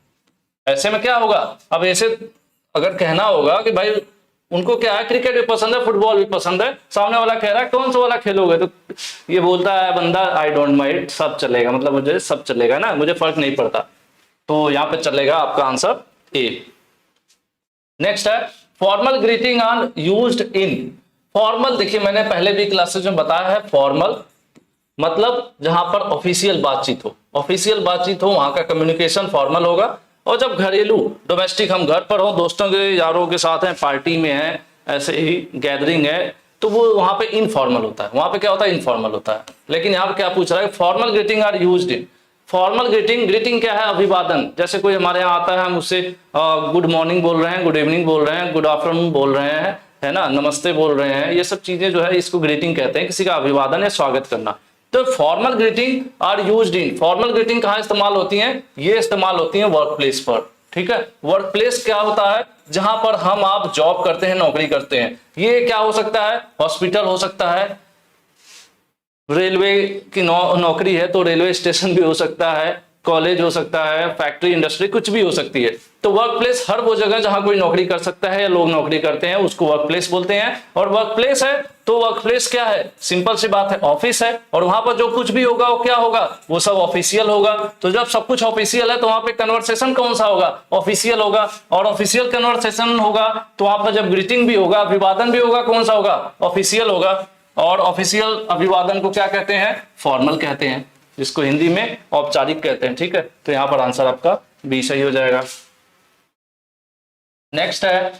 ऐसे में क्या होगा, अब ऐसे अगर कहना होगा कि भाई उनको क्या है, क्रिकेट भी पसंद है फुटबॉल भी पसंद है, सामने वाला कह रहा है कौन सा वाला खेलोगे, तो ये बोलता है बंदा आई डोंट माइंड, सब चलेगा, मतलब मुझे सब चलेगा ना, मुझे फर्क नहीं पड़ता। तो यहां पे चलेगा आपका आंसर ए। नेक्स्ट है formal greeting are used in. Formal, देखिए मैंने पहले भी क्लासेज में बताया है, फॉर्मल मतलब जहां पर ऑफिशियल बातचीत हो, ऑफिशियल बातचीत हो वहां का कम्युनिकेशन फॉर्मल होगा। और जब घरेलू डोमेस्टिक हम घर पर हो, दोस्तों के यारों के साथ हैं, पार्टी में है, ऐसे ही गैदरिंग है, तो वो वहां पे इनफॉर्मल होता है, वहां पे क्या होता है, इनफॉर्मल होता है। लेकिन यहाँ पे क्या पूछ रहा है, formal greeting are used in. Formal greeting क्या है, अभिवादन। जैसे कोई हमारे यहाँ आता है, हम उससे गुड मॉर्निंग बोल रहे हैं, गुड इवनिंग बोल रहे हैं, गुड आफ्टरनून बोल रहे हैं, है ना, नमस्ते बोल रहे हैं, ये सब चीजें जो है इसको ग्रीटिंग कहते हैं, किसी का अभिवादन या स्वागत करना। तो formal greeting are used in, formal greeting कहाँ इस्तेमाल होती है, ये इस्तेमाल होती है वर्क प्लेस पर। ठीक है, वर्क प्लेस क्या होता है, जहां पर हम आप जॉब करते हैं, नौकरी करते हैं। ये क्या हो सकता है, हॉस्पिटल हो सकता है, रेलवे की नौकरी है तो रेलवे स्टेशन भी हो सकता है, कॉलेज हो सकता है, फैक्ट्री इंडस्ट्री कुछ भी हो सकती है। तो वर्क प्लेस हर वो जगह जहां कोई नौकरी कर सकता है या लोग नौकरी करते हैं उसको वर्क प्लेस बोलते हैं। और वर्क प्लेस है तो वर्क प्लेस क्या है, सिंपल सी बात है, ऑफिस है। और वहां पर जो कुछ भी होगा वो क्या होगा, वो सब ऑफिशियल होगा। तो जब सब कुछ ऑफिशियल है तो वहां पे कन्वर्सेशन कौन सा होगा, ऑफिशियल होगा। और ऑफिशियल कन्वर्सेशन होगा तो वहां पर जब ग्रीटिंग भी होगा, अभिवादन भी होगा, कौन सा होगा, ऑफिशियल होगा। और ऑफिशियल अभिवादन को क्या कहते हैं, फॉर्मल कहते हैं, जिसको हिंदी में औपचारिक कहते हैं। ठीक है, तो यहां पर आंसर आपका बी सही हो जाएगा। नेक्स्ट है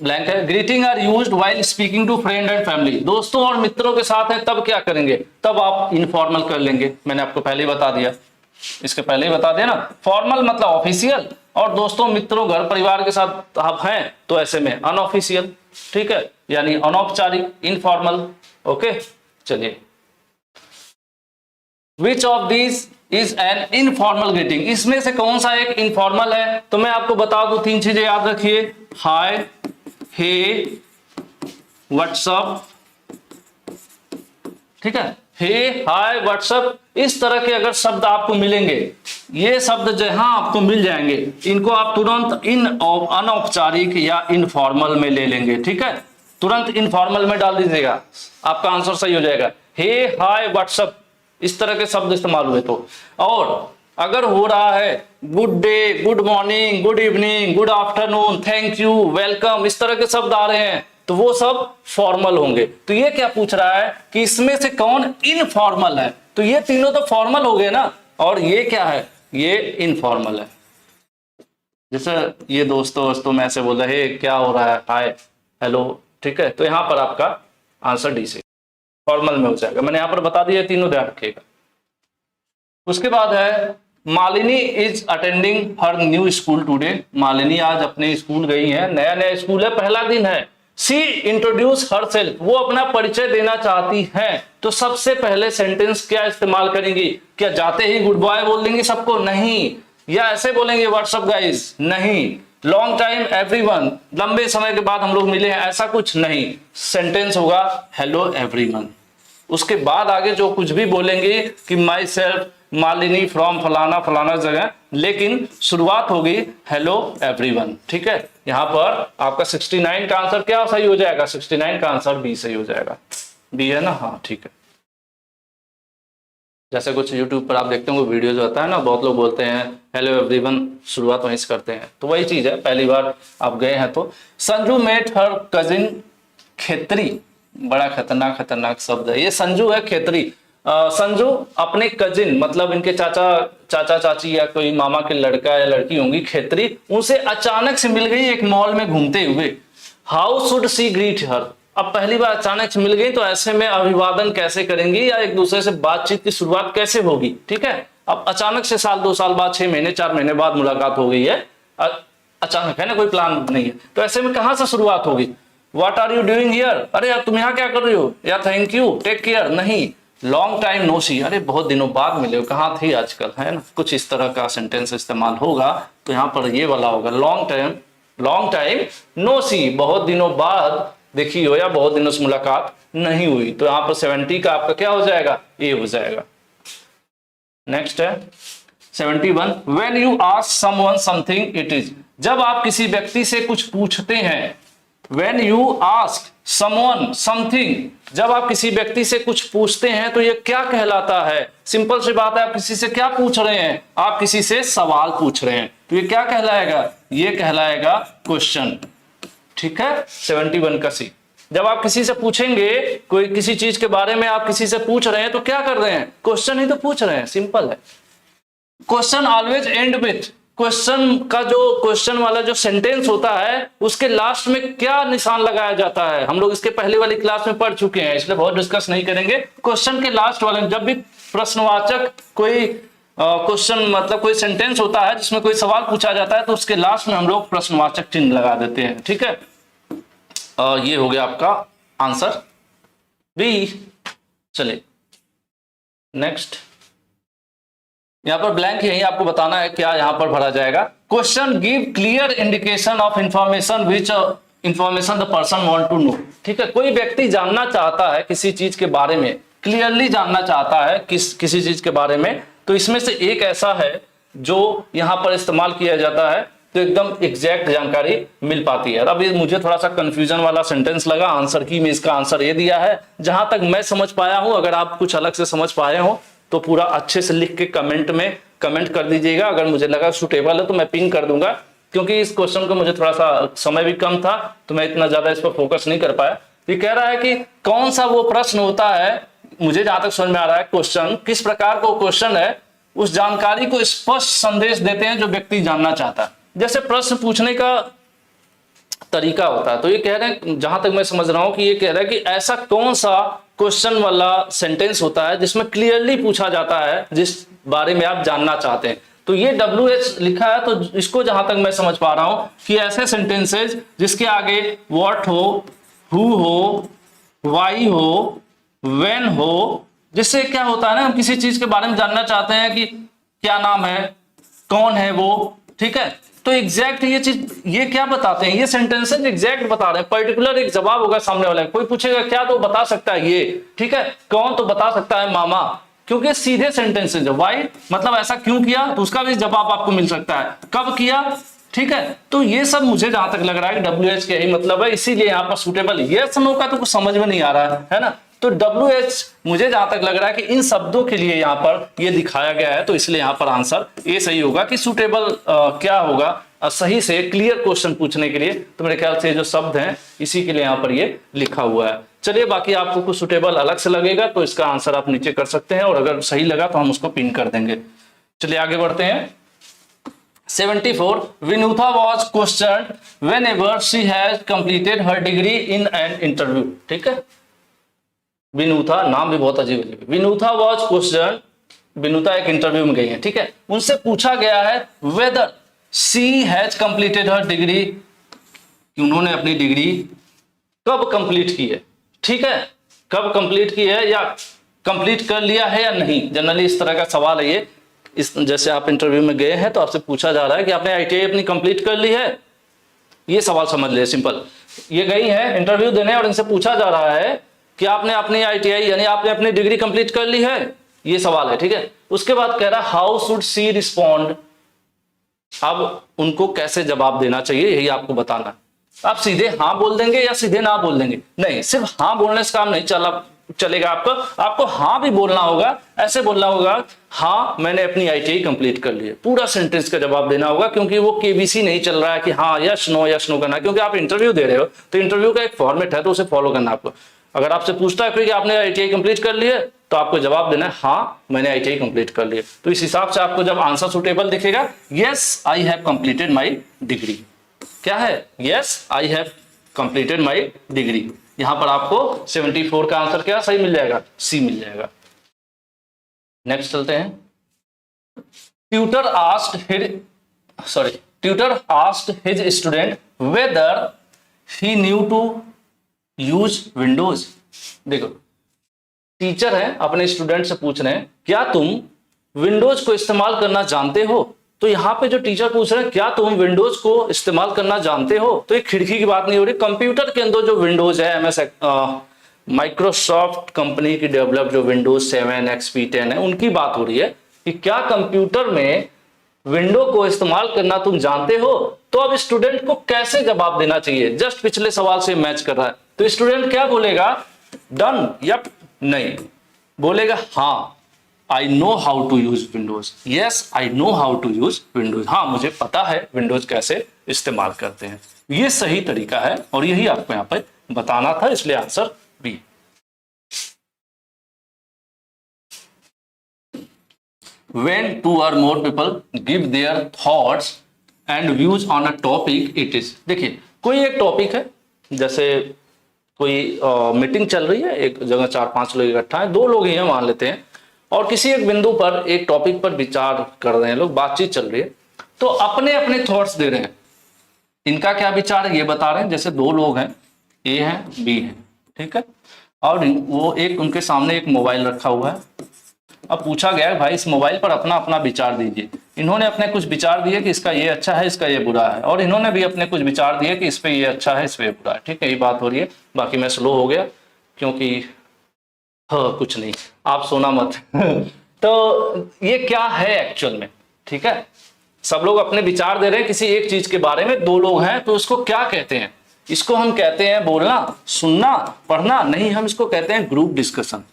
ब्लैंक है, greeting are used while speaking to friend and family. दोस्तों और मित्रों के साथ है तब क्या करेंगे, तब आप इनफॉर्मल कर लेंगे। मैंने आपको पहले ही बता दिया, इसके पहले ही बता दिया ना। फॉर्मल मतलब ऑफिशियल, और दोस्तों मित्रों घर परिवार के साथ आप हैं तो ऐसे में अनऑफिशियल। ठीक है, यानी अनौपचारिक, इनफॉर्मल। ओके, चलिए, which of these is an informal greeting, इसमें से कौन सा एक इनफॉर्मल है। तो मैं आपको बता दूं, तीन चीजें याद रखिए, हाय, हे, व्हाट्सअप। ठीक है, हे, हाय, व्हाट्सअप, इस तरह के अगर शब्द आपको मिलेंगे, ये शब्द जहां आपको मिल जाएंगे, इनको आप तुरंत अनौपचारिक या इनफॉर्मल में ले लेंगे। ठीक है, तुरंत इनफॉर्मल में डाल दीजिएगा, आपका आंसर सही हो जाएगा। हे, हाय, व्हाट्सअप, इस तरह के शब्द इस्तेमाल हुए तो। और अगर हो रहा है good day, good morning, good evening, good afternoon, thank you, welcome, इस तरह के शब्द आ रहे हैं तो वो सब फॉर्मल होंगे। तो ये क्या पूछ रहा है कि इसमें से कौन इनफॉर्मल है, तो ये तीनों तो फॉर्मल हो गए ना, और ये क्या है, ये इनफॉर्मल है। जैसे ये दोस्तों में ऐसे बोल रहे हैं क्या हो रहा है, हाय, हेलो। ठीक है, तो यहां पर आपका आंसर डी से फॉर्मल में हो जाएगा। मैंने यहां पर बता दिया, तीनों ध्यान रखिएगा। उसके बाद है Malini is attending her new school today. Malini आज अपने स्कूल गई है, नया नया स्कूल है, पहला दिन है। सी इंट्रोड्यूस हर सेल्फ, वो अपना परिचय देना चाहती है। तो सबसे पहले सेंटेंस क्या इस्तेमाल करेंगी, क्या जाते ही गुड बाय बोल देंगे सबको, नहीं, या ऐसे बोलेंगे व्हाट्सअप गाइस, नहीं, लॉन्ग टाइम एवरीवन, लंबे समय के बाद हम लोग मिले हैं, ऐसा कुछ नहीं। सेंटेंस होगा हेलो एवरीवन। उसके बाद आगे जो कुछ भी बोलेंगे कि माई सेल्फ मालिनी फ्रॉम फलाना फलाना जगह, लेकिन शुरुआत होगी हेलो एवरीवन। ठीक है, यहां पर आपका 69 का आंसर क्या सही हो जाएगा? 69 का आंसर बी सही हो जाएगा। बी है ना? हाँ ठीक है। जैसे कुछ YouTube पर आप देखते हो वीडियो जो होता है ना, बहुत लोग बोलते हैं हेलो एवरीवन, शुरुआत वहीं से करते हैं, तो वही चीज है। पहली बार आप गए हैं तो Sanju met her cousin Khetri, बड़ा खतरनाक शब्द है ये। संजू है खेतरी। संजू अपने कजिन मतलब इनके चाचा चाची या कोई मामा के लड़का या लड़की होंगी, खेतरी, उनसे अचानक से मिल गई एक मॉल में घूमते हुए। हाउ शुड सी ग्रीट हर, अब पहली बार अचानक से मिल गई तो ऐसे में अभिवादन कैसे करेंगी या एक दूसरे से बातचीत की शुरुआत कैसे होगी? ठीक है, अब अचानक से साल 2 साल बाद, 6 महीने 4 महीने बाद मुलाकात हो गई है, अचानक है ना, कोई प्लान नहीं है, तो ऐसे में कहां से शुरुआत होगी? What are you doing here, अरे यार तुम यहाँ क्या कर रही हो, या थैंक यू, टेक केयर, नहीं। लॉन्ग टाइम नो सी, अरे बहुत दिनों बाद मिले हो, कहाँ थी आजकल, है ना, कुछ इस तरह का सेंटेंस इस्तेमाल होगा। तो यहाँ पर ये वाला होगा लॉन्ग टाइम नो सी, बहुत दिनों बाद देखी हो या बहुत दिनों से मुलाकात नहीं हुई। तो यहाँ पर 70 का आपका क्या हो जाएगा? ए हो जाएगा। नेक्स्ट है 71, when you ask someone something it is, जब आप किसी व्यक्ति से कुछ पूछते हैं। When you ask someone something, जब आप किसी व्यक्ति से कुछ पूछते हैं तो ये क्या कहलाता है? सिंपल सी बात है, आप किसी से क्या पूछ रहे हैं? आप किसी से सवाल पूछ रहे हैं, तो ये क्या कहलाएगा? ये कहलाएगा क्वेश्चन। ठीक है, 71 का सी। जब आप किसी से पूछेंगे कोई किसी चीज के बारे में, आप किसी से पूछ रहे हैं तो क्या कर रहे हैं? क्वेश्चन ही तो पूछ रहे हैं, सिंपल है। Question always and with, question का जो क्वेश्चन वाला जो सेंटेंस होता है उसके लास्ट में क्या निशान लगाया जाता है? हम लोग इसके पहले वाली क्लास में पढ़ चुके हैं, इसलिए बहुत डिस्कस नहीं करेंगे। क्वेश्चन के लास्ट वाले में जब भी प्रश्नवाचक कोई क्वेश्चन मतलब कोई सेंटेंस होता है जिसमें कोई सवाल पूछा जाता है तो उसके लास्ट में हम लोग प्रश्नवाचक चिन्ह लगा देते हैं। ठीक है, ये हो गया आपका आंसर बी। चलिए नेक्स्ट, यहां पर ब्लैंक है, आपको बताना है क्या यहां पर भरा जाएगा। Question give clear indication of information which information the person want to know. ठीक है, कोई व्यक्ति जानना चाहता है किसी चीज के बारे में, क्लियरली जानना चाहता है किसी चीज के बारे में, तो इसमें से एक ऐसा है जो यहां पर इस्तेमाल किया जाता है तो एकदम एग्जैक्ट जानकारी मिल पाती है। अब ये मुझे थोड़ा सा कंफ्यूजन वाला सेंटेंस लगा आंसर की में, इसका आंसर ये दिया है जहां तक मैं समझ पाया हूं। अगर आप कुछ अलग से समझ पाए हो तो पूरा अच्छे से लिख के कमेंट में कमेंट कर दीजिएगा। अगर मुझे लगा सुटेबल है तो मैं पिन कर दूंगा, क्योंकि इस क्वेश्चन को मुझे थोड़ा सा समय भी कम था तो मैं इतना ज्यादा इस पर फोकस नहीं कर पाया। ये कह रहा है कि कौन सा वो प्रश्न होता है, मुझे जहां तक समझ में आ रहा है क्वेश्चन किस प्रकार का क्वेश्चन है, उस जानकारी को स्पष्ट संदेश देते हैं जो व्यक्ति जानना चाहता है। जैसे प्रश्न पूछने का तरीका होता है, तो ये कह रहे हैं जहां तक मैं समझ रहा हूं कि ये कह रहा है कि ऐसा कौन सा क्वेश्चन वाला सेंटेंस होता है जिसमें क्लियरली पूछा जाता है जिस बारे में आप जानना चाहते हैं। तो ये WH लिखा है, तो इसको जहां तक मैं समझ पा रहा हूं कि ऐसे सेंटेंसेस जिसके आगे व्हाट हो, हु हो, वाई हो, व्हेन हो, जिससे क्या होता है ना, हम किसी चीज के बारे में जानना चाहते हैं कि क्या नाम है, कौन है वो। ठीक है, तो एग्जैक्ट ये चीज ये क्या बताते हैं, ये सेंटेंसेस एग्जैक्ट बता रहे हैं। पर्टिकुलर एक जवाब होगा सामने वाला, कोई पूछेगा क्या तो बता सकता है ये, ठीक है, कौन तो बता सकता है मामा, क्योंकि सीधे सेंटेंसेस है। वाई मतलब ऐसा क्यों किया, तो उसका भी जवाब आपको मिल सकता है, कब किया। ठीक है, तो ये सब मुझे जहां तक लग रहा है WH के यही मतलब है, इसीलिए यहाँ पर सुटेबल यस नो का तो कुछ समझ में नहीं आ रहा है ना। तो WH मुझे जहां तक लग रहा है कि इन शब्दों के लिए यहाँ पर ये दिखाया गया है, तो इसलिए यहाँ पर आंसर ए सही होगा कि सुटेबल क्या होगा सही से क्लियर क्वेश्चन पूछने के लिए। तो मेरे ख्याल से जो शब्द हैं इसी के लिए यहाँ पर ये लिखा हुआ है। चलिए, बाकी आपको कुछ सुटेबल अलग से लगेगा तो इसका आंसर आप नीचे कर सकते हैं, और अगर सही लगा तो हम उसको पिन कर देंगे। चलिए आगे बढ़ते हैं। 74, Vinuta was questioned whenever she has completed her degree in an interview। ठीक है, विनुता नाम भी बहुत अजीब है। विनुता was questioned, विनुता एक इंटरव्यू में गई है, ठीक है, उनसे पूछा गया है whether she has completed her degree, कि उन्होंने अपनी डिग्री कब कंप्लीट की है। ठीक है, कब कंप्लीट की है या कंप्लीट कर लिया है या नहीं, जनरली इस तरह का सवाल है ये। इस जैसे आप इंटरव्यू में गए हैं तो आपसे पूछा जा रहा है कि आपने ITI अपनी कंप्लीट कर ली है ये सवाल समझ ले सिंपल। ये गई है इंटरव्यू देने और इनसे पूछा जा रहा है कि आपने अपनी ITI यानी आपने अपनी डिग्री कंप्लीट कर ली है, ये सवाल है, ठीक है। उसके बाद कह रहा है हाउ शुड सी रिस्पॉन्ड, अब उनको कैसे जवाब देना चाहिए यही आपको बताना है। आप सीधे हाँ बोल देंगे या सीधे ना बोल देंगे, नहीं, सिर्फ हाँ बोलने से काम नहीं चलेगा आपको हाँ भी बोलना होगा। ऐसे बोलना होगा हाँ मैंने अपनी ITI कंप्लीट कर ली है, पूरा सेंटेंस का जवाब देना होगा, क्योंकि वो KBC नहीं चल रहा है कि हाँ यस नो करना है, क्योंकि आप इंटरव्यू दे रहे हो तो इंटरव्यू का एक फॉर्मेट है तो उसे फॉलो करना है आपको। अगर आपसे पूछता है कि आपने ITI कंप्लीट कर ली है तो आपको जवाब देना है हाँ मैंने ITI कंप्लीट कर ली है। तो इस हिसाब से आपको जब आंसर सुटेबल दिखेगा yes I have completed my degree, क्या है yes I have completed my degree. यहां पर आपको 74 का आंसर क्या सही मिल जाएगा, सी मिल जाएगा। नेक्स्ट चलते हैं। Tutor asked his student whether he knew to use Windows. देखो टीचर है अपने स्टूडेंट से पूछ रहे हैं क्या तुम विंडोज को इस्तेमाल करना जानते हो। तो यहाँ पे जो टीचर पूछ रहे हैं क्या तुम विंडोज को इस्तेमाल करना जानते हो, तो एक खिड़की की बात नहीं हो रही। कंप्यूटर के अंदर जो विंडोज है MS माइक्रोसॉफ्ट कंपनी की डेवलप जो विंडोज 7 XP 10 है उनकी बात हो रही है कि क्या कंप्यूटर में विंडो को इस्तेमाल करना तुम जानते हो। तो अब स्टूडेंट को कैसे जवाब देना चाहिए, जस्ट पिछले सवाल से मैच कर रहा है। तो स्टूडेंट क्या बोलेगा, डन, यप, नहीं, बोलेगा हाँ I know how to use Windows, yes I know how to use Windows, हाँ मुझे पता है विंडोज कैसे इस्तेमाल करते हैं। ये सही तरीका है और यही आपको यहाँ पे बताना था, इसलिए answer B. When two or more people give their thoughts and views on a topic, it is, देखिए कोई एक टॉपिक है, जैसे कोई मीटिंग चल रही है, एक जगह 4-5 लोग इकट्ठा है, 2 लोग ही हैं मान लेते हैं, और किसी एक बिंदु पर एक टॉपिक पर विचार कर रहे हैं लोग, बातचीत चल रही है, तो अपने अपने थॉट्स दे रहे हैं। इनका क्या विचार है ये बता रहे हैं। जैसे 2 लोग हैं, ए है बी है, ठीक है, और वो एक उनके सामने एक मोबाइल रखा हुआ है। अब पूछा गया है भाई इस मोबाइल पर अपना अपना विचार दीजिए। इन्होंने अपने कुछ विचार दिए कि इसका ये अच्छा है, इसका ये बुरा है, और इन्होंने भी अपने कुछ विचार दिए कि इस पे ये अच्छा है, इस पे ये बुरा है, ठीक है, ये बात हो रही है। बाकी मैं स्लो हो गया क्योंकि हाँ कुछ नहीं, आप सोना मत तो ये क्या है एक्चुअल में, ठीक है, सब लोग अपने विचार दे रहे हैं किसी एक चीज के बारे में, 2 लोग हैं, तो इसको क्या कहते हैं, इसको हम कहते हैं बोलना, सुनना, पढ़ना, नहीं, हम इसको कहते हैं ग्रुप डिस्कशन।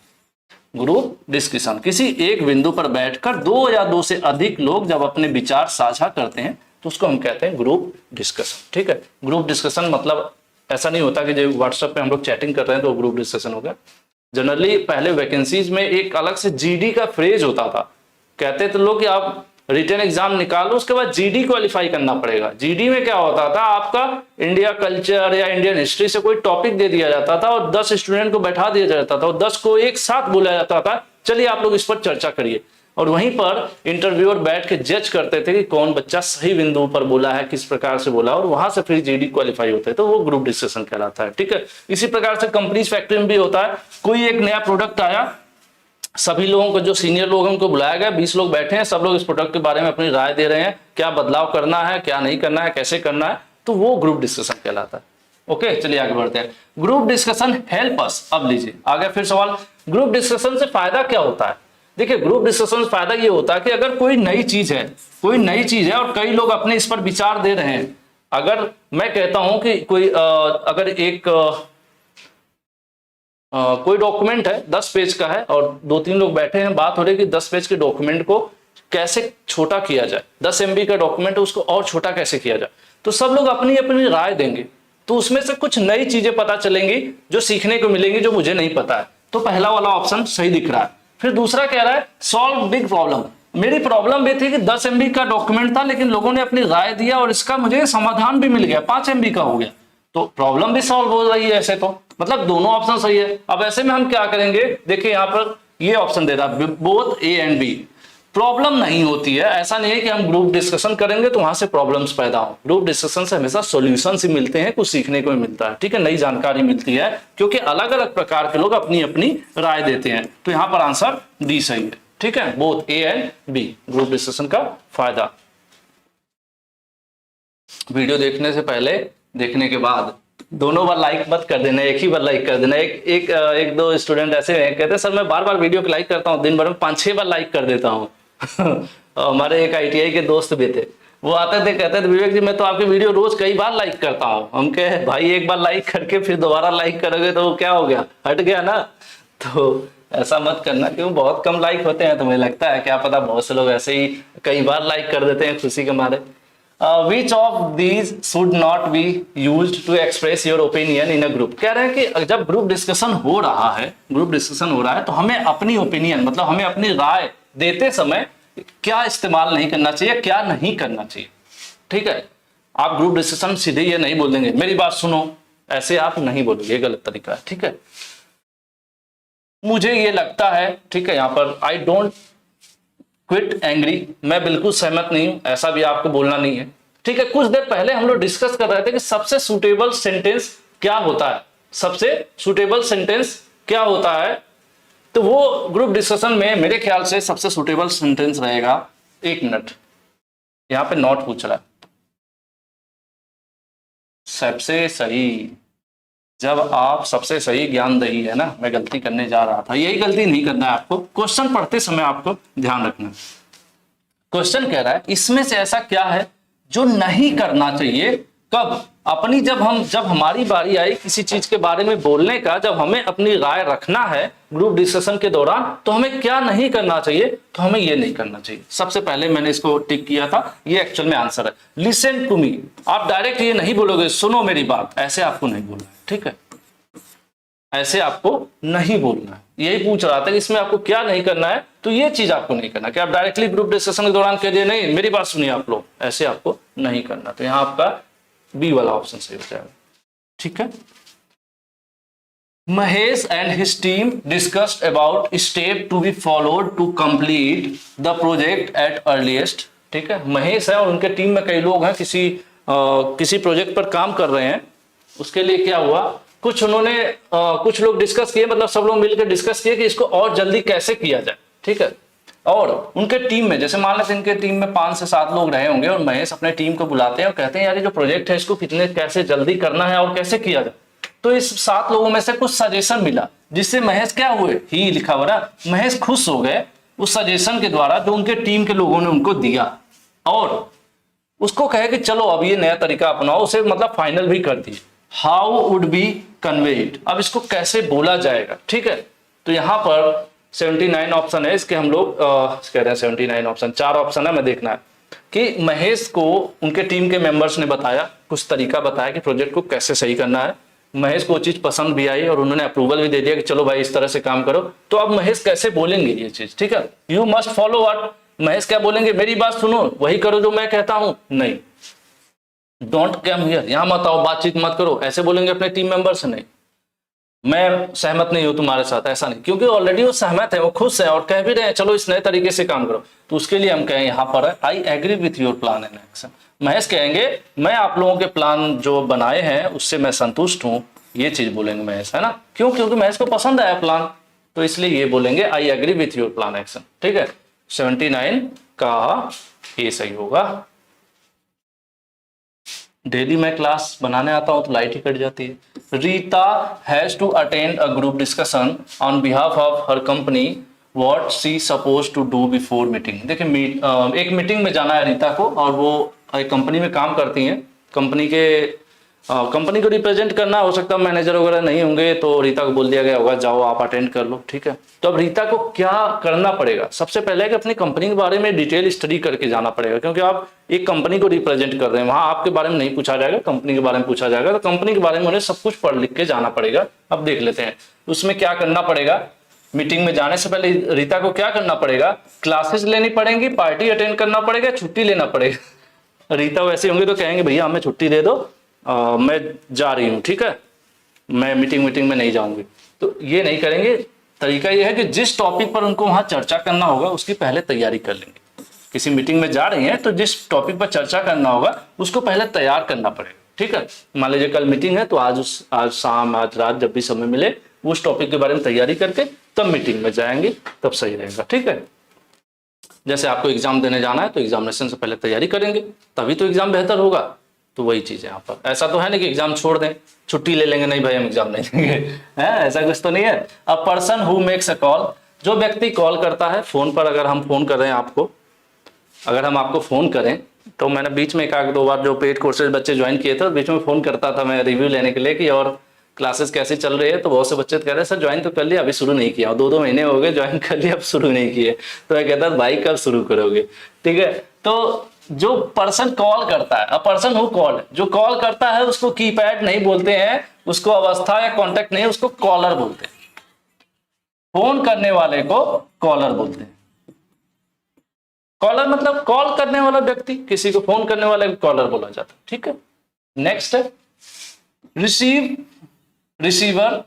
ग्रुप डिस्कशन, किसी एक बिंदु पर बैठकर 2 या 2 से अधिक लोग जब अपने विचार साझा करते हैं तो उसको हम कहते हैं ग्रुप डिस्कशन, ठीक है। ग्रुप डिस्कशन मतलब ऐसा नहीं होता कि जो व्हाट्सएप पे हम लोग चैटिंग कर रहे हैं तो ग्रुप डिस्कशन हो गया। जनरली पहले वैकेंसीज में एक अलग से GD का फ्रेज होता था, कहते थे लोग कि आप रिटन एग्जाम निकालो उसके बाद GD क्वालिफाई करना पड़ेगा। GD में क्या होता था, आपका इंडिया कल्चर या इंडियन हिस्ट्री से कोई टॉपिक दे दिया जाता था और 10 स्टूडेंट को बैठा दिया जाता था और 10 को एक साथ बोला जाता था चलिए आप लोग इस पर चर्चा करिए, और वहीं पर इंटरव्यूअर बैठ के जज करते थे कि कौन बच्चा सही बिंदु पर बोला है, किस प्रकार से बोला, और वहां से फिर GD क्वालिफाई होते हैं, तो वो ग्रुप डिस्कशन कहलाता है, ठीक है। इसी प्रकार से कंपनीज फैक्ट्री में भी होता है, कोई एक नया प्रोडक्ट आया, सभी लोगों को, जो सीनियर लोग हैं उनको बुलाया गया, 20 लोग बैठे हैं, सब लोग इस प्रोडक्ट के बारे में अपनी राय दे रहे हैं, क्या बदलाव करना है, क्या नहीं करना है, कैसे करना है, तो वो ग्रुप डिस्कशन कहलाता है। ओके, चलिए आगे बढ़ते हैं। ग्रुप डिस्कशन हेल्प अस, अब लीजिए आगे फिर सवाल, ग्रुप डिस्कशन से फायदा क्या होता है। देखिए ग्रुप डिस्कशन से फायदा ये होता है कि अगर कोई नई चीज है और कई लोग अपने इस पर विचार दे रहे हैं, अगर मैं कहता हूं कि कोई अगर एक कोई डॉक्यूमेंट है 10 पेज का है और 2-3 लोग बैठे हैं, बात हो रही है कि 10 पेज के डॉक्यूमेंट को कैसे छोटा किया जाए, 10 MB का डॉक्यूमेंट है उसको और छोटा कैसे किया जाए, तो सब लोग अपनी अपनी राय देंगे, तो उसमें से कुछ नई चीजें पता चलेंगी जो सीखने को मिलेंगी जो मुझे नहीं पता है। तो पहला वाला ऑप्शन सही दिख रहा है। फिर दूसरा कह रहा है सॉल्व बिग प्रॉब्लम, मेरी प्रॉब्लम ये थी कि 10 MB का डॉक्यूमेंट था लेकिन लोगों ने अपनी राय दिया और इसका मुझे समाधान भी मिल गया, 5 MB का हो गया, तो प्रॉब्लम भी सॉल्व हो रही है। ऐसे तो मतलब दोनों ऑप्शन सही है। अब ऐसे में हम क्या करेंगे, देखिए यहाँ पर ये ऑप्शन दे रहा है both A and B, problem नहीं होती है। ऐसा नहीं है कि हम ग्रुप डिस्कशन करेंगे तो वहां से प्रॉब्लम्स पैदा हो, ग्रुप डिस्कशन से हमेशा सॉल्यूशंस ही मिलते हैं, कुछ सीखने को मिलता है, ठीक है, नई जानकारी मिलती है, क्योंकि अलग अलग प्रकार के लोग अपनी अपनी राय देते हैं। तो यहाँ पर आंसर डी सही है, ठीक है, both A and B, group discussion का फायदा। वीडियो देखने से पहले देखने के बाद दोनों बार लाइक मत कर देना, एक ही बार लाइक कर देना। एक दो स्टूडेंट ऐसे हैं कहते हैं सर मैं बार बार वीडियो को लाइक करता हूँ, दिन भर में 5-6 बार लाइक कर देता हूँ। हमारे एक ITI के दोस्त भी थे, वो आते थे कहते थे विवेक जी मैं तो आपकी वीडियो रोज कई बार लाइक करता हूँ। हम कहे भाई एक बार लाइक करके फिर दोबारा लाइक करोगे तो क्या हो गया, हट गया ना। तो ऐसा मत करना, क्यों बहुत कम लाइक होते हैं। तो मुझे लगता है क्या पता बहुत से लोग ऐसे ही कई बार लाइक कर देते हैं खुशी के मारे। Which of these should not be used to express your opinion in a group? कह रहे हैं कि जब ग्रुप डिस्कशन हो रहा है तो हमें अपनी ओपिनियन मतलब हमें अपनी राय देते समय क्या इस्तेमाल नहीं करना चाहिए, क्या नहीं करना चाहिए। ठीक है, आप ग्रुप डिस्कशन सीधे ये नहीं बोल देंगे मेरी बात सुनो, ऐसे आप नहीं बोलोगे, ये गलत तरीका है। ठीक है, मुझे ये लगता है, ठीक है, यहाँ पर आई डोंट क्विट एंग्री, मैं बिल्कुल सहमत नहीं हूं, ऐसा भी आपको बोलना नहीं है। ठीक है, कुछ देर पहले हम लोग डिस्कस कर रहे थे कि सबसे सुटेबल सेंटेंस क्या होता है, सबसे सुटेबल सेंटेंस क्या होता है। तो वो ग्रुप डिस्कशन में मेरे ख्याल से सबसे सुटेबल सेंटेंस रहेगा, 1 मिनट, यहां पे नोट पूछ रहा है, सबसे सही, जब आप सबसे सही ज्ञान दही है ना, मैं गलती करने जा रहा था, यही गलती नहीं करना है आपको। क्वेश्चन पढ़ते समय आपको ध्यान रखना, क्वेश्चन कह रहा है इसमें से ऐसा क्या है जो नहीं करना चाहिए, कब, अपनी जब हमारी बारी आई किसी चीज के बारे में बोलने का, जब हमें अपनी राय रखना है ग्रुप डिस्कशन के दौरान, तो हमें क्या नहीं करना चाहिए, तो हमें ये नहीं करना चाहिए। सबसे पहले मैंने इसको टिक किया था, ये एक्चुअल में आंसर है, लिसन टू मी। आप डायरेक्ट ये नहीं बोलोगे सुनो मेरी बात, ऐसे आपको नहीं बोलना है। ठीक है, ऐसे आपको नहीं बोलना है। यही पूछ रहा था कि इसमें आपको क्या नहीं करना है, तो ये चीज आपको नहीं करना कि आप डायरेक्टली ग्रुप डिस्कशन के दौरान कह दिए नहीं मेरी बात सुनिए आप लोग, ऐसे आपको नहीं करना। तो यहां आपका बी वाला ऑप्शन सही हो जाएगा। ठीक है, Mahesh and his team discussed about step to be followed to complete the project at earliest. ठीक है, महेश है और उनके टीम में कई लोग हैं, किसी प्रोजेक्ट पर काम कर रहे हैं। उसके लिए क्या हुआ, कुछ लोग डिस्कस किए, मतलब सब लोग मिलकर डिस्कस किए कि इसको और जल्दी कैसे किया जाए। ठीक है, और उनके टीम में जैसे मान लेते हैं इनके टीम में 5 से 7 लोग रहे होंगे और महेश अपने टीम को बुलाते हैं और कहते हैं यार ये जो प्रोजेक्ट है इसको कैसे जल्दी करना है और कैसे किया जाए। तो इस 7 लोगों में से कुछ सजेशन मिला, जिससे महेश क्या हुए, ही लिखा हुआ ना, महेश खुश हो गए उस सजेशन के द्वारा जो उनके टीम के लोगों ने उनको दिया, और उसको कहे कि चलो अब ये नया तरीका अपनाओ, उसे मतलब फाइनल भी कर दिए। How would be convey it, अब इसको कैसे बोला जाएगा। ठीक है, तो यहाँ पर 79 ऑप्शन है इसके, हम लोग कह रहे हैं 79 ऑप्शन, 4 ऑप्शन है, मैं देखना है कि महेश को उनके टीम के मेंबर्स ने बताया, कुछ तरीका बताया कि प्रोजेक्ट को कैसे सही करना है। महेश को चीज पसंद भी आई और उन्होंने अप्रूवल भी दे दिया कि चलो भाई इस तरह से काम करो। तो अब महेश कैसे बोलेंगे ये चीज, ठीक है, you must follow what, Mahesh क्या बोलेंगे, मेरी बात सुनो, वही करो जो मैं कहता हूं, नहीं, डोंट कम हियर, यहां मत आओ, बातचीत मत करो, ऐसे बोलेंगे अपने टीम मेंबर से। नहीं, मैं सहमत नहीं हूं तुम्हारे साथ, ऐसा नहीं, क्योंकि ऑलरेडी वो सहमत है, वो खुश है और कह भी रहे हैं चलो इस नए तरीके से काम करो। तो उसके लिए हम कहें यहाँ पर I agree with your plan and action. Mahesh कहेंगे मैं आप लोगों के प्लान जो बनाए हैं उससे मैं संतुष्ट हूं, ये चीज बोलेंगे महेश, है ना, क्यों, क्योंकि महेश को पसंद आया प्लान, तो इसलिए ये बोलेंगे I agree with your plan action. ठीक है, 79 का ये सही होगा। डेली मैं क्लास बनाने आता हूं तो लाइट ही कट जाती है। Rita has to attend a group discussion on behalf of her company, what she suppose to do before meeting. देखिए एक मीटिंग में जाना है रीता को, और वो एक कंपनी में काम करती हैं, कंपनी को रिप्रेजेंट करना, हो सकता है मैनेजर वगैरह नहीं होंगे तो रीता को बोल दिया गया होगा जाओ आप अटेंड कर लो। ठीक है, तो अब रीता को क्या करना पड़ेगा, सबसे पहले कि अपनी कंपनी के बारे में डिटेल स्टडी करके जाना पड़ेगा, क्योंकि आप एक कंपनी को रिप्रेजेंट कर रहे हैं, वहां आपके बारे में नहीं पूछा जाएगा, कंपनी के बारे में पूछा जाएगा, तो कंपनी के बारे में उन्हें सब कुछ पढ़ लिख के जाना पड़ेगा। अब देख लेते हैं उसमें क्या करना पड़ेगा। मीटिंग में जाने से पहले रीता को क्या करना पड़ेगा, क्लासेस लेनी पड़ेंगी, पार्टी अटेंड करना पड़ेगा, छुट्टी लेना पड़ेगा। रीता वैसे होंगे तो कहेंगे भैया हमें छुट्टी दे दो, मैं जा रही हूँ, ठीक है, मैं मीटिंग में नहीं जाऊंगी, तो ये नहीं करेंगे। तरीका ये है कि जिस टॉपिक पर उनको वहां चर्चा करना होगा उसकी पहले तैयारी कर लेंगे। किसी मीटिंग में जा रही हैं तो जिस टॉपिक पर चर्चा करना होगा उसको पहले तैयार करना पड़ेगा। ठीक है, मान लीजिए कल मीटिंग है तो आज शाम, आज रात, जब भी समय मिले उस टॉपिक के बारे में तैयारी करके तब मीटिंग में जाएंगे, तब सही रहेगा। ठीक है, जैसे आपको एग्जाम देने जाना है तो एग्जामिनेशन से पहले तैयारी करेंगे, तभी तो एग्जाम बेहतर होगा। तो वही चीज है यहाँ पर। ऐसा तो है नहीं कि एग्जाम छोड़ दें, छुट्टी ले लेंगे, नहीं भाई हम एग्जाम नहीं देंगे, है ऐसा कुछ तो नहीं है। A person who makes a call, जो व्यक्ति कॉल करता है फोन पर। अगर हम फोन कर रहे हैं आपको, अगर हम आपको फोन करें, तो मैंने बीच में एक आध दो बार जो पेड कोर्सेज बच्चे ज्वाइन किए थे, बीच में फोन करता था मैं रिव्यू लेने के लिए कि और क्लासेस कैसी चल रही है। तो बहुत से बच्चे कह रहे हैं सर ज्वाइन तो कर लिया, अभी शुरू नहीं किया, 2-2 महीने हो गए ज्वाइन कर लिया, अब शुरू नहीं किए। तो मैं कहता भाई कब शुरू करोगे, ठीक है। तो जो पर्सन कॉल करता है, अ पर्सन हु कॉल, जो कॉल करता है उसको कीपैड नहीं बोलते हैं, उसको अवस्था या कॉन्टेक्ट नहीं, उसको कॉलर बोलते हैं। फोन करने वाले को कॉलर बोलते हैं। कॉलर मतलब कॉल करने वाला व्यक्ति, किसी को फोन करने वाले को कॉलर बोला जाता है, ठीक है। नेक्स्ट है receiver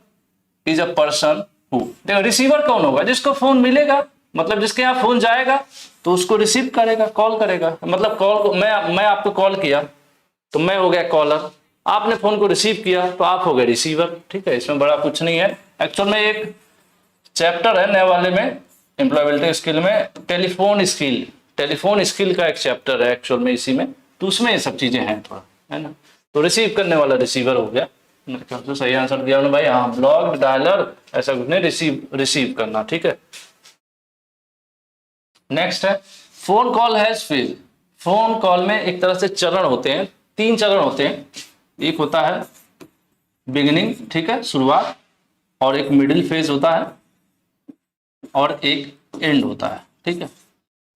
is a person who, देखो रिसीवर कौन होगा, जिसको फोन मिलेगा, मतलब जिसके यहाँ फोन जाएगा तो उसको रिसीव करेगा, कॉल करेगा। मतलब कॉल को मैं आपको कॉल किया तो मैं हो गया कॉलर, आपने फोन को रिसीव किया तो आप हो गए रिसीवर, ठीक है। इसमें बड़ा कुछ नहीं है। एक्चुअल में एक चैप्टर है नए वाले में एम्प्लॉयबिलिटी स्किल में, टेलीफोन स्किल का एक चैप्टर है एक्चुअल में इसी में, तो उसमें ये सब चीजें हैं थोड़ा, है ना। तो रिसीव करने वाला रिसीवर हो गया, मेरे ख्याल से सही आंसर दिया भाई। हाँ, ब्लॉक डायलर ऐसा कुछ नहीं, रिसीव करना, ठीक है। नेक्स्ट है phone call has failed. Phone call में एक तरह से चरण होते हैं, 3 चरण होते हैं। एक होता है बिगिनिंग, ठीक है, शुरुआत, और एक मिडिल फेज होता है, और एक एंड होता है, ठीक है।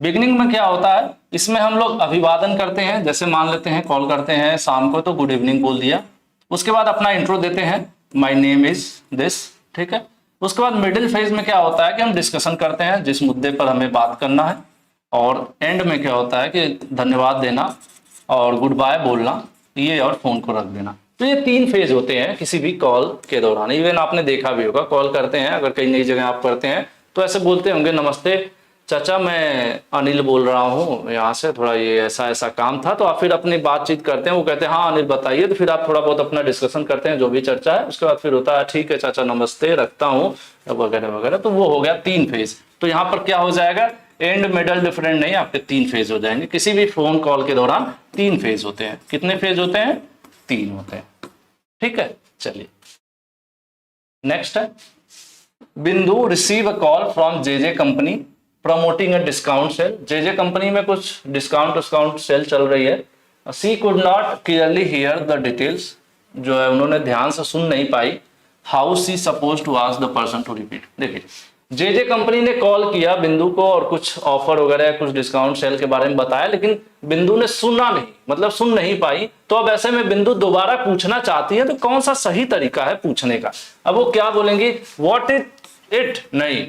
बिगिनिंग में क्या होता है, इसमें हम लोग अभिवादन करते हैं, जैसे मान लेते हैं कॉल करते हैं शाम को तो गुड इवनिंग बोल दिया, उसके बाद अपना इंट्रो देते हैं, माय नेम इज दिस, ठीक है। उसके बाद मिडिल फेज में क्या होता है कि हम डिस्कशन करते हैं जिस मुद्दे पर हमें बात करना है, और एंड में क्या होता है कि धन्यवाद देना और गुड बाय बोलना, ये और फोन को रख देना। तो ये 3 फेज होते हैं किसी भी कॉल के दौरान। इवन आपने देखा भी होगा, कॉल करते हैं अगर कई नई जगह आप करते हैं तो ऐसे बोलते होंगे, नमस्ते चाचा मैं अनिल बोल रहा हूँ यहाँ से, थोड़ा ये ऐसा ऐसा काम था। तो आप फिर अपनी बातचीत करते हैं, वो कहते हैं हाँ अनिल बताइए, तो फिर आप थोड़ा बहुत अपना डिस्कशन करते हैं जो भी चर्चा है, उसके बाद फिर होता है ठीक है चाचा नमस्ते रखता हूँ वगैरह वगैरह। तो वो हो गया 3 फेज। तो यहाँ पर क्या हो जाएगा, एंड मिडल डिफरेंट नहीं, आपके 3 फेज हो जाएंगे। किसी भी फोन कॉल के दौरान 3 फेज होते हैं। कितने फेज होते हैं, 3 होते हैं, ठीक है। चलिए नेक्स्ट है Bindu receive a call from JJ company promoting a discount sale. JJ company में कुछ डिस्काउंट सेल चल रही है। She could not clearly hear the details, जो है उन्होंने ध्यान से सुन नहीं पाई। How she suppose to ask the person to repeat. देखिए जेजे कंपनी ने कॉल किया बिंदु को और कुछ ऑफर वगैरह कुछ डिस्काउंट सेल के बारे में बताया, लेकिन बिंदु ने सुना नहीं, मतलब सुन नहीं पाई। तो अब ऐसे में बिंदु दोबारा पूछना चाहती है, तो कौन सा सही तरीका है पूछने का। अब वो क्या बोलेंगी, व्हाट इज इट, नहीं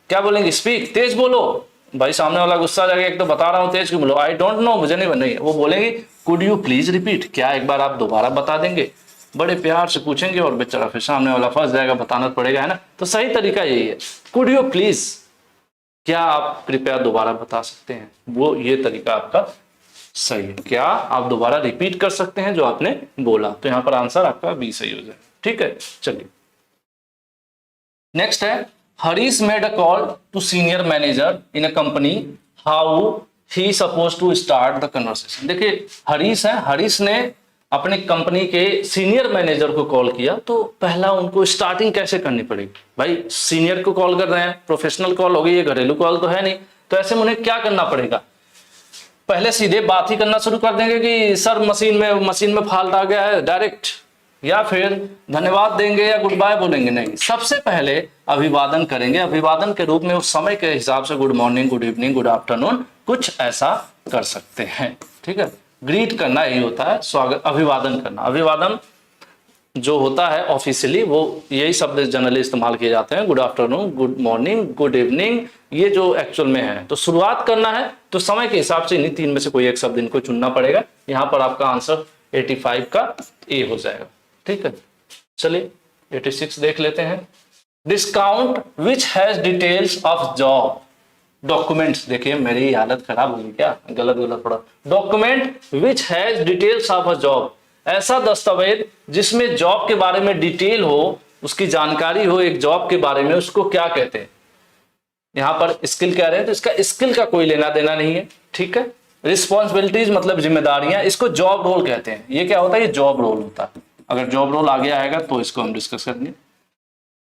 क्या बोलेंगे, स्पीक, तेज बोलो। भाई सामने वाला गुस्सा जाएगा, एक तो बता रहा हूं तेज क्यों बोलो, आई डोंट नो, मुझे नहीं। वो बोलेंगे कुड यू प्लीज रिपीट, क्या एक बार आप दोबारा बता देंगे। बड़े प्यार से पूछेंगे और बेचारा फिर सामने वाला फंस जाएगा, बताना पड़ेगा, है ना। तो सही तरीका यही है, कुड यू प्लीज, क्या आप कृपया दोबारा बता सकते हैं, वो ये तरीका आपका सही है। क्या आप दोबारा रिपीट कर सकते हैं जो आपने बोला। तो यहां पर आंसर आपका बी सही हो जाए, ठीक है। चलिए नेक्स्ट है Harish made a call to senior manager in a company, how he suppose to start the conversation. देखिए हरीश है, हरीश ने अपने कंपनी के सीनियर मैनेजर को कॉल किया, तो पहला उनको स्टार्टिंग कैसे करनी पड़ेगी। भाई सीनियर को कॉल कर रहे हैं, प्रोफेशनल कॉल होगी, ये घरेलू कॉल तो है नहीं, तो ऐसे में उन्हें क्या करना पड़ेगा, पहले सीधे बात ही करना शुरू कर देंगे कि सर मशीन में फॉल्ट आ गया है डायरेक्ट, या फिर धन्यवाद देंगे या गुड बाय बोलेंगे। नहीं, सबसे पहले अभिवादन करेंगे। अभिवादन के रूप में उस समय के हिसाब से good morning, good evening, good afternoon कुछ ऐसा कर सकते हैं, ठीक है। ग्रीट करना यही होता है, स्वागत, अभिवादन करना। अभिवादन जो होता है ऑफिशियली वो यही शब्द जनरली इस्तेमाल किए जाते हैं, good afternoon, good morning, good evening, ये जो एक्चुअल में है। तो शुरुआत करना है तो समय के हिसाब से इन्हीं 3 में से कोई एक शब्द इनको चुनना पड़ेगा। यहाँ पर आपका आंसर 85 का ए हो जाएगा, ठीक है। चलिए 86 देख लेते हैं। Discount which has details of job documents. देखिए मेरी हालत खराब होगी क्या, गलत पड़ा। Document which has details of a job, ऐसा दस्तावेज जिसमें जॉब के बारे में डिटेल हो, उसकी जानकारी हो एक जॉब के बारे में, उसको क्या कहते हैं। यहां पर स्किल कह रहे हैं, तो इसका स्किल का कोई लेना देना नहीं है, ठीक है। रिस्पॉन्सिबिलिटीज मतलब जिम्मेदारियां, इसको जॉब रोल कहते हैं। ये क्या होता है? ये जॉब रोल होता है। अगर जॉब रोल आगे आएगा तो इसको हम डिस्कस करेंगे।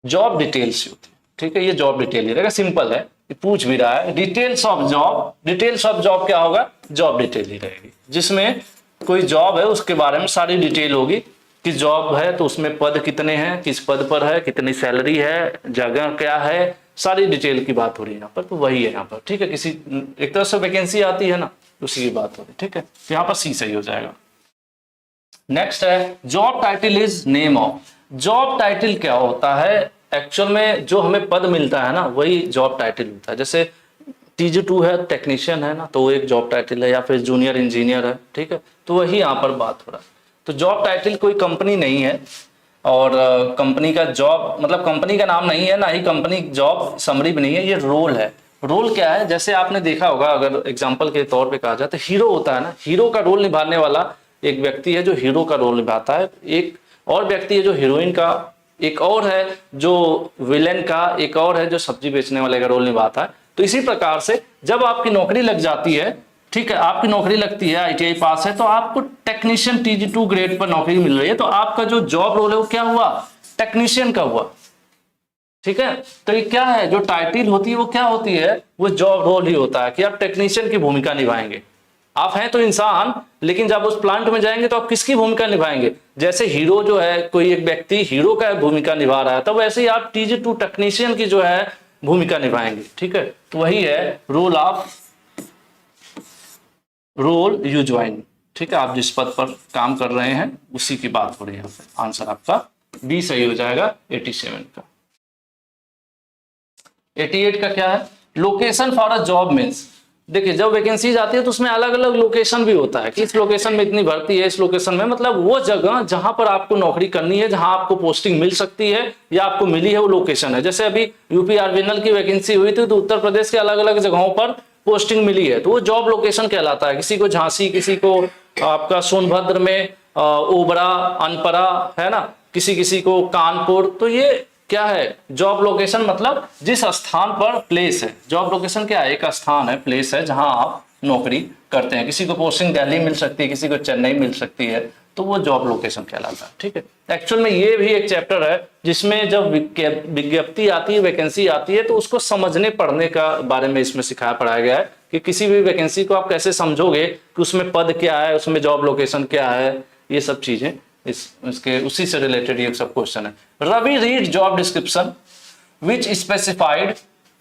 जॉब डिटेल्स होती है, ठीक है, ये जॉब डिटेल ही रहेगा, सिंपल है, पूछ भी रहा है details of job. Details of job क्या होगा? जॉब डिटेल ही रहेगी, जिसमें कोई जॉब है उसके बारे में सारी डिटेल होगी कि जॉब है तो उसमें पद कितने हैं, किस पद पर है, कितनी सैलरी है, जगह क्या है, सारी डिटेल की बात हो रही है यहाँ पर। तो वही है यहाँ पर, ठीक है, किसी एक तरह से वैकेंसी आती है ना, उसी की बात हो रही है, ठीक है। तो यहाँ पर सी सही हो जाएगा। नेक्स्ट है job title is name of. Job title क्या होता है? एक्चुअल में जो हमें पद मिलता है ना, वही जॉब टाइटल होता है। जैसे TG2 है, टेक्नीशियन है ना, तो वो एक जॉब टाइटल है, या फिर जूनियर इंजीनियर है, ठीक है, तो वही यहाँ पर बात हो रहा है। तो जॉब टाइटल कोई कंपनी नहीं है, और कंपनी का जॉब मतलब कंपनी का नाम नहीं है, ना ही कंपनी जॉब समरी भी नहीं है, ये रोल है। रोल क्या है? जैसे आपने देखा होगा, अगर एग्जांपल के तौर पे कहा जाए तो हीरो होता है ना, हीरो का रोल निभाने वाला एक व्यक्ति है जो हीरो का रोल निभाता है, एक और व्यक्ति है जो हीरोइन का, एक और है जो विलेन का, एक और है जो सब्जी बेचने वाले का रोल निभाता है। तो इसी प्रकार से जब आपकी नौकरी लग जाती है, ठीक है, आपकी नौकरी लगती है, ITI पास है, तो आपको टेक्नीशियन TG2 ग्रेड पर नौकरी मिल रही है, तो आपका जो जॉब रोल है वो क्या हुआ? टेक्नीशियन का हुआ, ठीक है। तो ये क्या है? जो टाइटल होती है वो क्या होती है? वो जॉब रोल ही होता है कि आप टेक्नीशियन की भूमिका निभाएंगे। आप हैं तो इंसान, लेकिन जब उस प्लांट में जाएंगे तो आप किसकी भूमिका निभाएंगे? जैसे हीरो जो है, कोई एक व्यक्ति हीरो का भूमिका निभा रहा है, तब वैसे ही आप TG2 टेक्नीशियन की जो है भूमिका निभाएंगे, ठीक है। तो वही है रोल यू ज्वाइन, ठीक है, आप जिस पद पर काम कर रहे हैं उसी की बात हो रही है यहाँ पे। आंसर आपका बी सही हो जाएगा 87 का। 88 का क्या है? Location for a job means, देखिए जब वैकेंसीज आती है तो उसमें अलग अलग लोकेशन भी होता है कि इस लोकेशन में इतनी भर्ती है, इस लोकेशन में, मतलब वो जगह जहां पर आपको नौकरी करनी है, जहां आपको पोस्टिंग मिल सकती है या आपको मिली है, वो लोकेशन है। जैसे अभी यूपी आरबीएनएल की वैकेंसी हुई थी तो उत्तर प्रदेश के अलग अलग जगहों पर पोस्टिंग मिली है, तो वो जॉब लोकेशन कहलाता है। किसी को झांसी, किसी को आपका सोनभद्र में, ओबरा, अनपरा, है ना, किसी को कानपुर। तो ये क्या है? जॉब लोकेशन मतलब जिस स्थान पर प्लेस है। जॉब लोकेशन क्या है? एक स्थान है, प्लेस है, जहां आप नौकरी करते हैं। किसी को पोस्टिंग दिल्ली मिल सकती है, किसी को चेन्नई मिल सकती है, तो वो जॉब लोकेशन कहलाता है, ठीक है। एक्चुअल में ये भी एक चैप्टर है जिसमें जब विज्ञप्ति आती है, वैकेंसी आती है, तो उसको समझने पढ़ने का बारे में इसमें सिखाया पढ़ाया गया है कि किसी भी वैकेंसी को आप कैसे समझोगे कि उसमें पद क्या है, उसमें जॉब लोकेशन क्या है, ये सब चीजें इसके उसी से रिलेटेड ये सब क्वेश्चन है। Ravi read job description which specified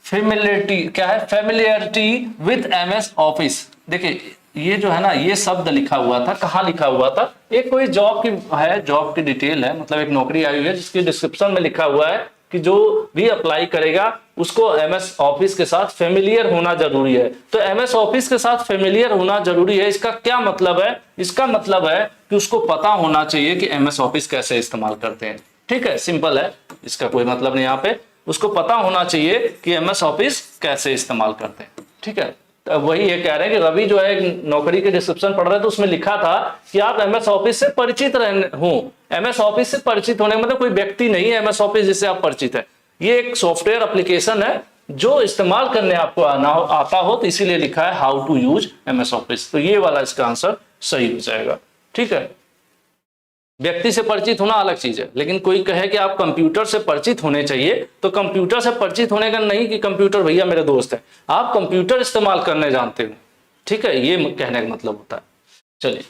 familiarity, क्या है? Familiarity with MS office. देखिए ये जो है ना, ये शब्द लिखा हुआ था, कहाँ लिखा हुआ था? एक कोई जॉब की है, जॉब की डिटेल है, मतलब एक नौकरी आई हुई है जिसकी डिस्क्रिप्शन में लिखा हुआ है कि जो भी अप्लाई करेगा उसको MS ऑफिस के साथ फेमिलियर होना जरूरी है। तो MS ऑफिस के साथ फेमिलियर होना जरूरी है, इसका क्या मतलब है? इसका मतलब है कि उसको पता होना चाहिए कि MS ऑफिस कैसे इस्तेमाल करते हैं, ठीक है, सिंपल है, इसका कोई मतलब नहीं यहाँ पे। उसको पता होना चाहिए कि MS ऑफिस कैसे इस्तेमाल करते हैं, ठीक है। तो वही ये कह रहे हैं कि रवि जो है नौकरी के डिस्क्रिप्शन पढ़ रहे तो उसमें लिखा था कि आप MS ऑफिस से परिचित हो। MS ऑफिस से परिचित होने का मतलब कोई व्यक्ति नहीं है MS ऑफिस जिससे आप परिचित है, ये एक सॉफ्टवेयर एप्लीकेशन है जो इस्तेमाल करने आपको आता हो, तो इसीलिए लिखा है how to use MS office. तो ये वाला इसका आंसर सही हो जाएगा, ठीक है। व्यक्ति से परिचित होना अलग चीज है, लेकिन कोई कहे कि आप कंप्यूटर से परिचित होने चाहिए, तो कंप्यूटर से परिचित होने का नहीं कि कंप्यूटर भैया मेरे दोस्त है, आप कंप्यूटर इस्तेमाल करने जानते हो, ठीक है, ये कहने का मतलब होता है। चलिए,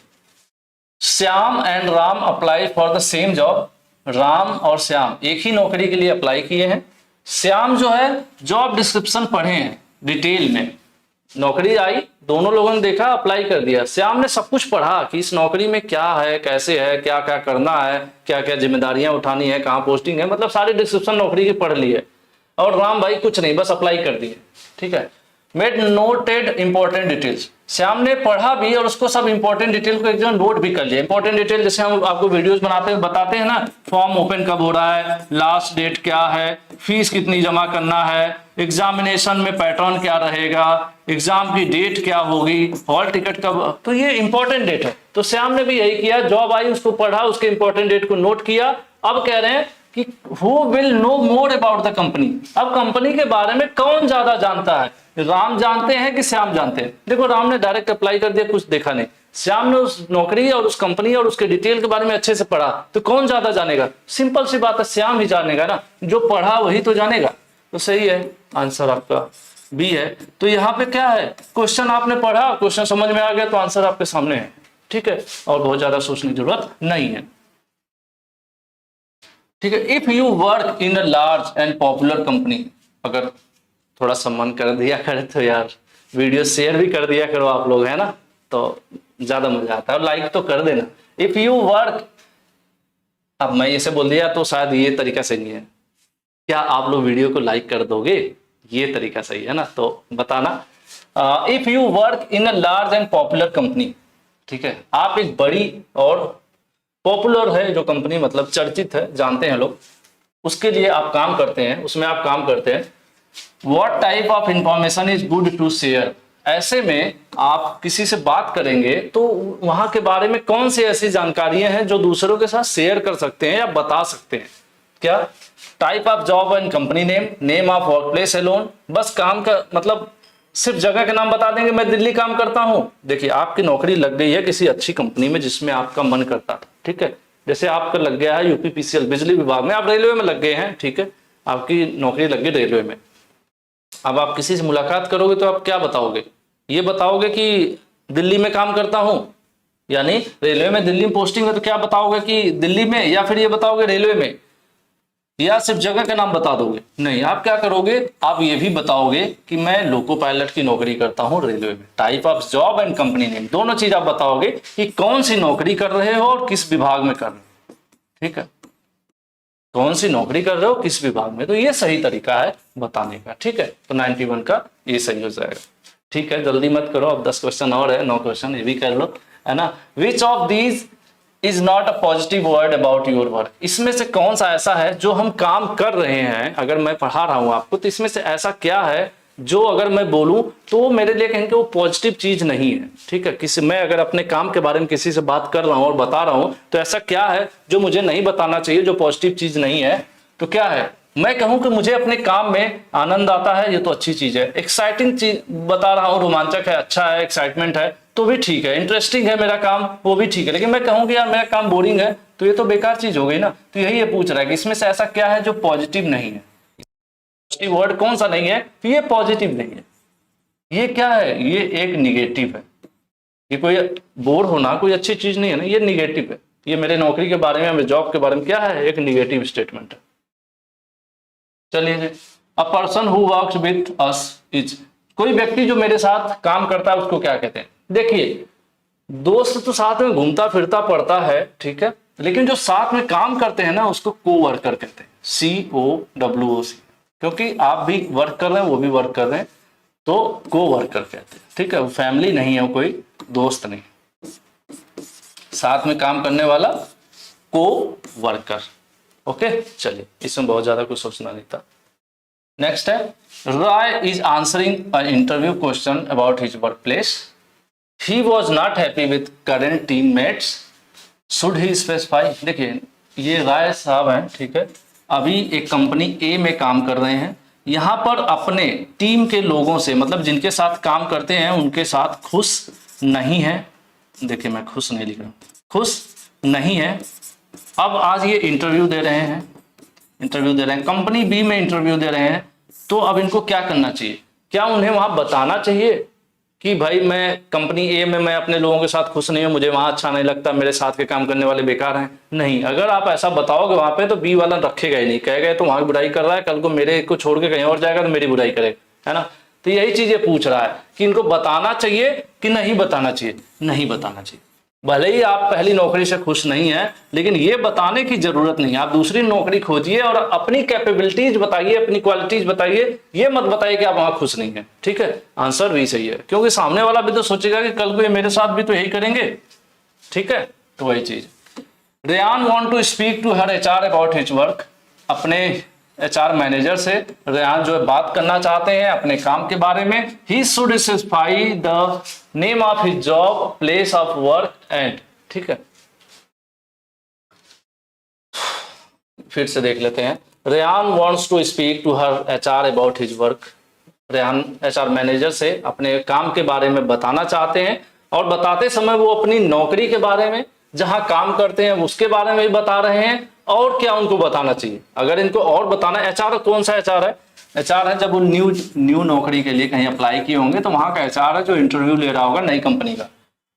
Shyam and Ram apply for the same job. Ram और श्याम एक ही नौकरी के लिए अप्लाई किए हैं। श्याम जो है जॉब डिस्क्रिप्शन पढ़े हैं डिटेल में, नौकरी आई, दोनों लोगों ने देखा, अप्लाई कर दिया। श्याम ने सब कुछ पढ़ा कि इस नौकरी में क्या है, कैसे है, क्या क्या करना है, क्या क्या जिम्मेदारियां उठानी है, कहाँ पोस्टिंग है, मतलब सारी डिस्क्रिप्शन नौकरी की पढ़ ली है। और राम भाई कुछ नहीं, बस अप्लाई कर दिए, ठीक है। Made noted important details, Shyam ने पढ़ा भी और उसको सब इंपॉर्टेंट डिटेल को एक जगह नोट भी कर लिया। इंपॉर्टेंट डिटेल जैसे हम आपको वीडियोस बनाते हैं बताते हैं ना, फॉर्म ओपन कब हो रहा है, लास्ट डेट क्या है, फीस कितनी जमा करना है, एग्जामिनेशन में पैटर्न क्या रहेगा, एग्जाम की डेट क्या होगी, हॉल टिकट कब, तो ये इंपॉर्टेंट डेट है। तो श्याम ने भी यही किया, जॉब आई उसको पढ़ा, उसके इंपॉर्टेंट डेट को नोट किया। अब कह रहे हैं कि who will know more about the company, अब कंपनी के बारे में कौन ज्यादा जानता है, राम जानते हैं कि श्याम जानते हैं? देखो राम ने डायरेक्ट अप्लाई कर दिया, कुछ देखा नहीं। श्याम ने उस नौकरी और उस कंपनी और उसके डिटेल के बारे में अच्छे से पढ़ा, तो कौन ज्यादा जानेगा? सिंपल सी बात है, श्याम ही जानेगा ना, जो पढ़ा वही तो जानेगा। तो सही है, आंसर आपका बी है। तो यहाँ पे क्या है, क्वेश्चन आपने पढ़ा, क्वेश्चन समझ में आ गया, तो आंसर आपके सामने है। ठीक है, और बहुत ज्यादा सोचने की जरूरत नहीं है। ठीक है, if you work in a large and popular company, अगर थोड़ा सा मन कर दिया करे तो यार वीडियो शेयर भी कर दिया करो आप लोग, है ना, तो ज्यादा मजा आता है, और लाइक तो कर देना। इफ यू वर्क, अब मैं इसे बोल दिया तो शायद ये तरीका सही है, क्या आप लोग वीडियो को लाइक कर दोगे? ये तरीका सही है ना, तो बताना। If you work in a large and popular company, ठीक है, आप एक बड़ी और पॉपुलर है जो कंपनी, मतलब चर्चित है, जानते हैं लोग, उसके लिए आप काम करते हैं, उसमें आप काम करते हैं। What type of information is good to share, ऐसे में आप किसी से बात करेंगे तो वहां के बारे में कौन सी ऐसी जानकारियां हैं जो दूसरों के साथ शेयर कर सकते हैं या बता सकते हैं? क्या? Type of job and company name, name of work place alone, बस काम का मतलब सिर्फ जगह का नाम बता देंगे, मैं दिल्ली काम करता हूं। देखिए आपकी नौकरी लग गई है किसी अच्छी कंपनी में जिसमें आपका मन करता था, ठीक है, जैसे आपका लग गया है यूपीपीसीएल बिजली विभाग में, आप रेलवे में लग गए हैं, ठीक है, आपकी नौकरी लग गई रेलवे में। अब आप किसी से मुलाकात करोगे तो आप क्या बताओगे? ये बताओगे कि दिल्ली में काम करता हूं, यानी रेलवे में दिल्ली में पोस्टिंग है, तो क्या बताओगे कि दिल्ली में, या फिर ये बताओगे रेलवे में, या सिर्फ जगह का नाम बता दोगे? नहीं, आप क्या करोगे, आप ये भी बताओगे कि मैं लोको पायलट की नौकरी करता हूं रेलवे में। Type of job and company name, दोनों चीज आप बताओगे कि कौन सी नौकरी कर रहे हो और किस विभाग में कर रहे हो। ठीक है, कौन सी नौकरी कर रहे हो, किस विभाग में, तो ये सही तरीका है बताने का। ठीक है, तो 91 का ये सही हो जाएगा। ठीक है, जल्दी मत करो, अब 10 क्वेश्चन और है, 9 क्वेश्चन ये भी कर लो, है ना। Which of these is not a positive word about your work, इसमें से कौन सा ऐसा है जो हम काम कर रहे हैं, अगर मैं पढ़ा रहा हूं आपको, तो इसमें से ऐसा क्या है जो अगर मैं बोलूं तो वो मेरे लिए कहेंगे वो पॉजिटिव चीज नहीं है। ठीक है, किसी, मैं अगर अपने काम के बारे में किसी से बात कर रहा हूं और बता रहा हूं, तो ऐसा क्या है जो मुझे नहीं बताना चाहिए, जो पॉजिटिव चीज नहीं है? तो क्या है, मैं कहूं कि मुझे अपने काम में आनंद आता है, ये तो अच्छी चीज है। एक्साइटिंग चीज बता रहा हूं, रोमांचक है, अच्छा है, एक्साइटमेंट है, तो भी ठीक है। इंटरेस्टिंग है मेरा काम, वो भी ठीक है। लेकिन मैं कहूं कि यार मेरा काम बोरिंग है, तो ये तो बेकार चीज हो गई ना। तो यही ये पूछ रहा है कि इसमें से ऐसा क्या है जो पॉजिटिव नहीं है, पॉजिटिव वर्ड कौन सा नहीं है? तो ये पॉजिटिव नहीं है, ये क्या है, ये एक निगेटिव है। ये कोई बोर होना कोई अच्छी चीज नहीं है ना, ये निगेटिव है। ये मेरे नौकरी के बारे में, मेरे जॉब के बारे में क्या है, एक निगेटिव स्टेटमेंट है। चलिए, a person who works with us is, कोई व्यक्ति जो मेरे साथ काम करता है उसको क्या कहते हैं? देखिए, दोस्त तो साथ में घूमता फिरता पड़ता है, ठीक है, लेकिन जो साथ में काम करते हैं ना उसको कोवर्कर कहते हैं, COWOC, क्योंकि आप भी वर्क कर रहे हैं, वो भी वर्क कर रहे हैं, तो कोवर्कर कहते हैं। ठीक है, वो फैमिली नहीं है, वो कोई दोस्त नहीं, साथ में काम करने वाला कोवर्कर। ओके, चलिए, इसमें बहुत ज्यादा कुछ सोचना नहीं था। नेक्स्ट है, Roy is answering an interview question about his work place, he was not happy with current teammates, should he specify? देखिए, ये राय साहब हैं, ठीक है, अभी एक कंपनी ए में काम कर रहे हैं, यहाँ पर अपने टीम के लोगों से, मतलब जिनके साथ काम करते हैं उनके साथ खुश नहीं है। देखिए, मैं खुश नहीं लिख रहा हूँ, खुश नहीं है। अब आज ये इंटरव्यू दे रहे हैं, कंपनी बी में इंटरव्यू दे रहे हैं, तो अब इनको क्या करना चाहिए? क्या उन्हें वहां बताना चाहिए कि भाई मैं कंपनी ए में मैं अपने लोगों के साथ खुश नहीं हूं, मुझे वहां अच्छा नहीं लगता, मेरे साथ के काम करने वाले बेकार हैं? नहीं, अगर आप ऐसा बताओगे वहां पे, तो बी वाला रखेगा ही नहीं, कहेगा तो वहां की बुराई कर रहा है, कल को मेरे को छोड़ के कहीं और जाएगा तो मेरी बुराई करेगा, है ना। तो यही चीज ये पूछ रहा है कि इनको बताना चाहिए कि नहीं बताना चाहिए? नहीं बताना चाहिए। भले ही आप पहली नौकरी से खुश नहीं है, लेकिन ये बताने की जरूरत नहीं है। आप दूसरी नौकरी खोजिए और अपनी कैपेबिलिटीज बताइए, अपनी क्वालिटीज बताइए, ये मत बताइए कि आप वहां खुश नहीं है। ठीक है, आंसर भी सही है, क्योंकि सामने वाला भी तो सोचेगा कि कल को ये मेरे साथ भी तो यही करेंगे। ठीक है, तो वही चीज। Ryan want to speak to her HR about his work, अपने HR मैनेजर से रेयान जो है बात करना चाहते हैं अपने काम के बारे में। He should specify the name of his job, place of work and, ठीक है, फिर से देख लेते हैं। Ryan wants to speak to her HR about his work, Rehan HR manager से अपने काम के बारे में बताना चाहते हैं, और बताते समय वो अपनी नौकरी के बारे में, जहां काम करते हैं उसके बारे में भी बता रहे हैं, और क्या उनको बताना चाहिए। अगर इनको और बताना, HR कौन सा HR है? HR है जब वो न्यू नौकरी के लिए कहीं अप्लाई किए होंगे तो वहां का HR है जो इंटरव्यू ले रहा होगा नई कंपनी का,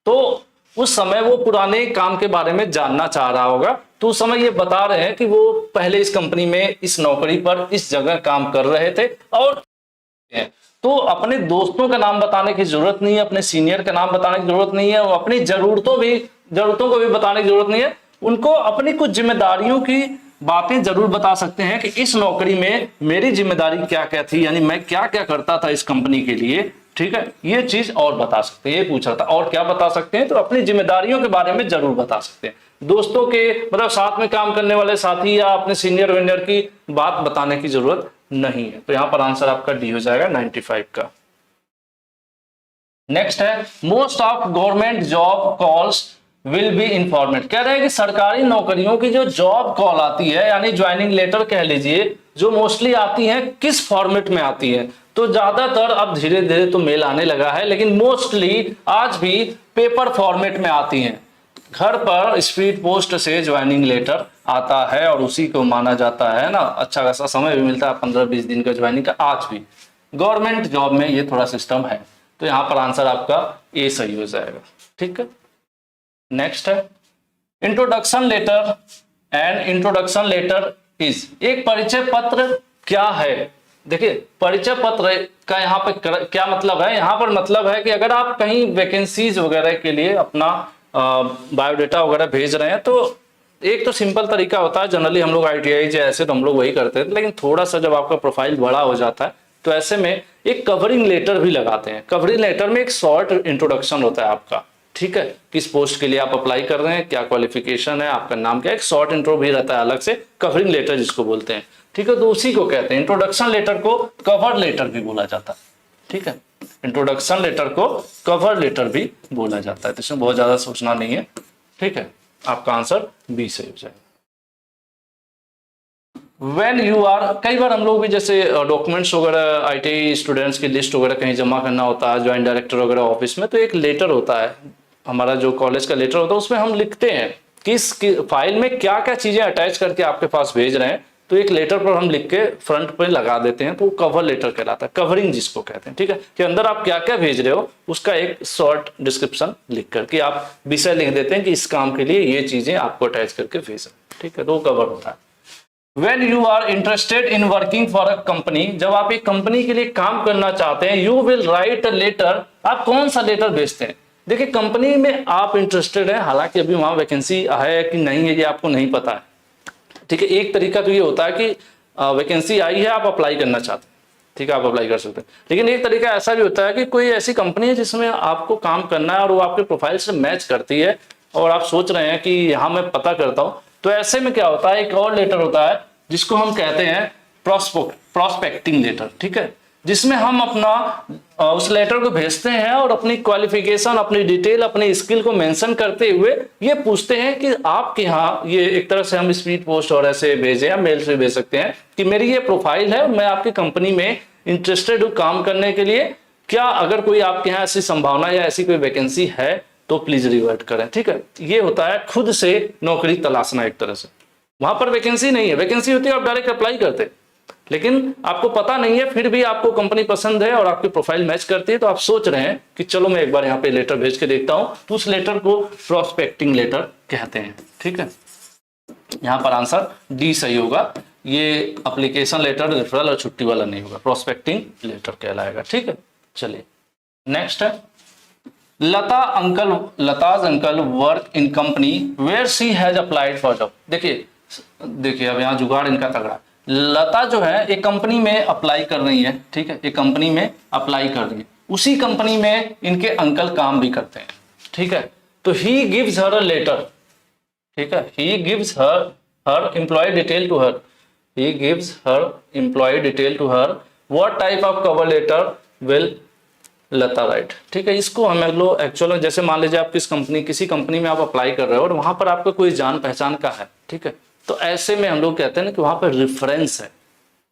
तो उस समय वो पुराने काम के बारे में जानना चाह रहा होगा, तो उस समय ये बता रहे हैं कि वो पहले इस कंपनी में इस नौकरी पर इस जगह काम कर रहे थे। और तो अपने दोस्तों का नाम बताने की जरूरत नहीं है, अपने सीनियर का नाम बताने की जरूरत नहीं है, और अपनी जरूरतों को भी बताने की जरूरत नहीं है। उनको अपनी कुछ जिम्मेदारियों की बातें जरूर बता सकते हैं कि इस नौकरी में मेरी जिम्मेदारी क्या क्या थी, यानी मैं क्या क्या करता था इस कंपनी के लिए, ठीक है, ये चीज और बता सकते हैं। ये पूछ रहा था और क्या बता सकते हैं, तो अपनी जिम्मेदारियों के बारे में जरूर बता सकते हैं। दोस्तों के मतलब साथ में काम करने वाले साथी या अपने सीनियर वेंडर की बात बताने की जरूरत नहीं है। तो यहां पर आंसर आपका डी हो जाएगा 95 का। नेक्स्ट है most of government job calls will be informed. कह रहे हैं कि सरकारी नौकरियों की जो जॉब कॉल आती है, यानी ज्वाइनिंग लेटर कह लीजिए, जो मोस्टली आती है किस फॉर्मेट में आती है? तो ज्यादातर अब धीरे धीरे तो मेल आने लगा है, लेकिन मोस्टली आज भी पेपर फॉर्मेट में आती हैं। घर पर स्पीड पोस्ट से ज्वाइनिंग लेटर आता है और उसी को माना जाता है ना, अच्छा खासा समय भी मिलता है 15-20 दिन का ज्वाइनिंग का। आज भी गवर्नमेंट जॉब में ये थोड़ा सिस्टम है, तो यहाँ पर आंसर आपका ए सही हो जाएगा। ठीक है, नेक्स्ट है introduction letter and introduction letter is. एक परिचय पत्र क्या है? देखिए परिचय पत्र का यहाँ पे क्या मतलब है? यहाँ पर मतलब है कि अगर आप कहीं वैकेंसीज वगैरह के लिए अपना बायोडेटा वगैरह भेज रहे हैं, तो एक तो सिंपल तरीका होता है, जनरली हम लोग ITI जैसे तो हम लोग वही करते हैं, लेकिन थोड़ा सा जब आपका प्रोफाइल बड़ा हो जाता है तो ऐसे में एक कवरिंग लेटर भी लगाते हैं। कवरिंग लेटर में एक शॉर्ट इंट्रोडक्शन होता है आपका, ठीक है, किस पोस्ट के लिए आप अप्लाई कर रहे हैं, क्या क्वालिफिकेशन है, आपका नाम क्या है, एक शॉर्ट इंट्रो भी रहता है अलग से, कवरिंग लेटर जिसको बोलते हैं। ठीक है, तो उसी को कहते हैं, इंट्रोडक्शन लेटर को कवर लेटर भी बोला जाता है। ठीक है, इंट्रोडक्शन लेटर को कवर लेटर भी बोला जाता है, तो इसमें बहुत ज्यादा सोचना नहीं है। ठीक है, आपका आंसर बी सही हो जाएगा। When you are, कई बार हम लोग भी जैसे डॉक्यूमेंट्स वगैरह ITI स्टूडेंट्स की लिस्ट वगैरह कहीं जमा करना होता है ज्वाइंट डायरेक्टर वगैरह ऑफिस में, तो एक लेटर होता है हमारा जो कॉलेज का लेटर होता है, उसमें हम लिखते हैं कि इस फाइल में क्या क्या चीजें अटैच करके आपके पास भेज रहे हैं, तो एक लेटर पर हम लिख के फ्रंट पे लगा देते हैं, तो वो कवर लेटर कहलाता है, कवरिंग जिसको कहते हैं। ठीक है, कि अंदर आप क्या क्या भेज रहे हो उसका एक शॉर्ट डिस्क्रिप्शन लिख करके आप विषय लिख देते हैं कि इस काम के लिए ये चीजें आपको अटैच करके भेज रहे हैं। ठीक है, तो वो कवर होता है। When you are interested in working for a company, जब आप एक कंपनी के लिए काम करना चाहते हैं, you will write a letter। आप कौन सा लेटर भेजते हैं? देखिए कंपनी में आप इंटरेस्टेड हैं, हालांकि अभी वहां वैकेंसी है कि नहीं है ये आपको नहीं पता है। ठीक है, एक तरीका तो ये होता है कि वैकेंसी आई है, आप अप्लाई करना चाहते हैं, ठीक है, आप अप्लाई कर सकते हैं। लेकिन एक तरीका ऐसा भी होता है कि कोई ऐसी कंपनी है जिसमें आपको काम करना है और वो आपके प्रोफाइल से मैच करती है और आप सोच रहे हैं कि यहाँ मैं पता करता हूँ, तो ऐसे में क्या होता है, एक और लेटर होता है जिसको हम कहते हैं प्रोस्पेक्टिंग लेटर। ठीक है, जिसमें हम अपना उस लेटर को भेजते हैं और अपनी क्वालिफिकेशन, अपनी डिटेल, अपनी स्किल को मेंशन करते हुए ये पूछते हैं कि आपके यहाँ, ये एक तरह से हम स्पीड पोस्ट और ऐसे भेजें या मेल से भेज सकते हैं कि मेरी ये प्रोफाइल है, मैं आपकी कंपनी में इंटरेस्टेड हूँ काम करने के लिए, क्या अगर कोई आपके यहाँ ऐसी संभावना या ऐसी कोई वैकेंसी है तो प्लीज रिवर्ट करें। ठीक है, ये होता है खुद से नौकरी तलाशना एक तरह से। वहां पर वैकेंसी नहीं है, वैकेंसी होती है आप डायरेक्ट अप्लाई करते, लेकिन आपको पता नहीं है, फिर भी आपको कंपनी पसंद है और आपकी प्रोफाइल मैच करती है, तो आप सोच रहे हैं कि चलो मैं एक बार यहाँ पे लेटर भेज के देखता हूं, तो उस लेटर को प्रोस्पेक्टिंग लेटर कहते हैं। ठीक है, यहाँ पर आंसर डी सही होगा, ये एप्लीकेशन लेटर, रेफरल और छुट्टी वाला नहीं होगा, प्रोस्पेक्टिंग लेटर कहलाएगा। ठीक है, चलिए नेक्स्ट है Lata's uncle work in company where she has applied for job. देखिए अब यहाँ जुगाड़ इनका तगड़ा। लता जो है एक कंपनी में अप्लाई कर रही है, ठीक है, एक कंपनी में अप्लाई कर रही है, उसी कंपनी में इनके अंकल काम भी करते हैं। ठीक है, तो ही गिव्स हर अ लेटर। ठीक है, he gives her employ detail to her, he gives her employ detail to her, what type of cover letter will Lata write. ठीक है, इसको हम लोग एक्चुअल, जैसे मान लीजिए आप किसी कंपनी में आप अप्लाई कर रहे हो और वहां पर आपका कोई जान पहचान का है, ठीक है, तो ऐसे में हम लोग कहते हैं ना कि वहां पर रेफरेंस है,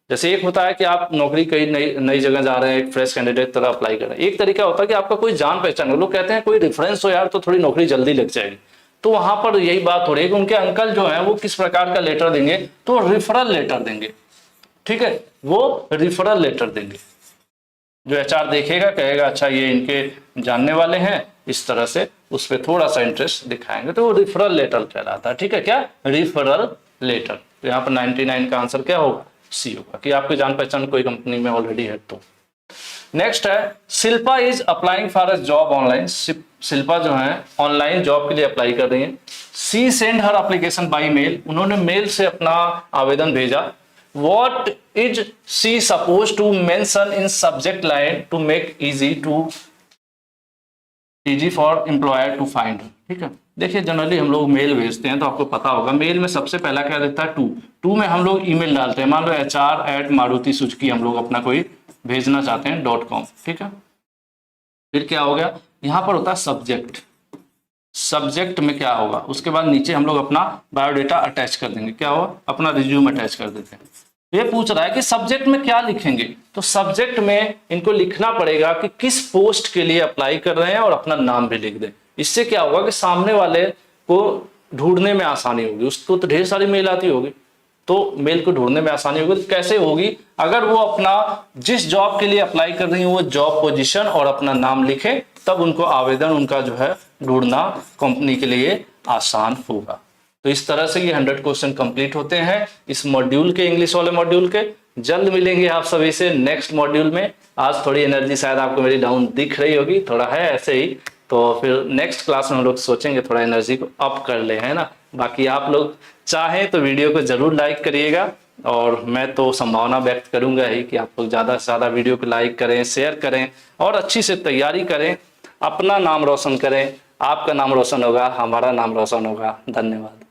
जैसे एक होता है कि आप नौकरी कई नई जगह जा रहे हैं, एक फ्रेश कैंडिडेट तरह अप्लाई कर रहे हैं। एक तरीका होता है कि आपका कोई जान पहचान हो, लोग कहते हैं कोई रेफरेंस हो यार तो थोड़ी नौकरी जल्दी लग जाएगी। तो वहां पर यही बात हो रही है कि उनके अंकल जो है वो किस प्रकार का लेटर देंगे, तो रिफरल लेटर देंगे। ठीक है, वो रिफरल लेटर देंगे, जो एचआर देखेगा कहेगा अच्छा ये इनके जानने वाले हैं, इस तरह से उस पर थोड़ा सा इंटरेस्ट दिखाएंगे, तो वो रिफरल लेटर कहलाता है। ठीक है, क्या रिफरल लेटर। तो यहाँ पर 99 का आंसर क्या होगा, सी होगा, कि आपके जान पहचान कोई कंपनी में ऑलरेडी है। तो नेक्स्ट है Shilpa is applying for a job online. Shilpa जो है ऑनलाइन जॉब के लिए अप्लाई कर रही है। She send her application by mail, उन्होंने मेल से अपना आवेदन भेजा। What is she supposed to mention in subject line to make easy for employer to find? ठीक है, देखिए जनरली हम लोग मेल भेजते हैं तो आपको पता होगा मेल में सबसे पहला क्या देता है, टू में हम लोग ईमेल डालते हैं। मान लो HR@maruti हम लोग अपना कोई भेजना चाहते हैं .com। ठीक है, फिर क्या हो गया, यहाँ पर होता है सब्जेक्ट। सब्जेक्ट में क्या होगा, उसके बाद नीचे हम लोग अपना बायोडेटा अटैच कर देंगे। क्या होगा, अपना रिज्यूम अटैच कर देते हैं। ये पूछ रहा है कि सब्जेक्ट में क्या लिखेंगे, तो सब्जेक्ट में इनको लिखना पड़ेगा कि किस पोस्ट के लिए अप्लाई कर रहे हैं और अपना नाम भी लिख दें। इससे क्या होगा कि सामने वाले को ढूंढने में आसानी होगी। उसको तो ढेर सारी मेल आती होगी, तो मेल को ढूंढने में आसानी होगी। तो कैसे होगी, अगर वो अपना जिस जॉब के लिए अप्लाई कर रही है वो जॉब पोजीशन और अपना नाम लिखे, तब उनको आवेदन उनका जो है ढूंढना कंपनी के लिए आसान होगा। तो इस तरह से ये 100 क्वेश्चन कंप्लीट होते हैं इस मॉड्यूल के, इंग्लिश वाले मॉड्यूल के। जल्द मिलेंगे आप सभी से नेक्स्ट मॉड्यूल में। आज थोड़ी एनर्जी शायद आपको मेरी डाउन दिख रही होगी, थोड़ा है ऐसे ही, तो फिर नेक्स्ट क्लास में हम लोग सोचेंगे थोड़ा एनर्जी को अप कर ले, है ना। बाकी आप लोग चाहें तो वीडियो को जरूर लाइक करिएगा, और मैं तो संभावना व्यक्त करूंगा ही कि आप लोग ज़्यादा से ज़्यादा वीडियो को लाइक करें, शेयर करें और अच्छी से तैयारी करें, अपना नाम रोशन करें। आपका नाम रोशन होगा, हमारा नाम रोशन होगा। धन्यवाद।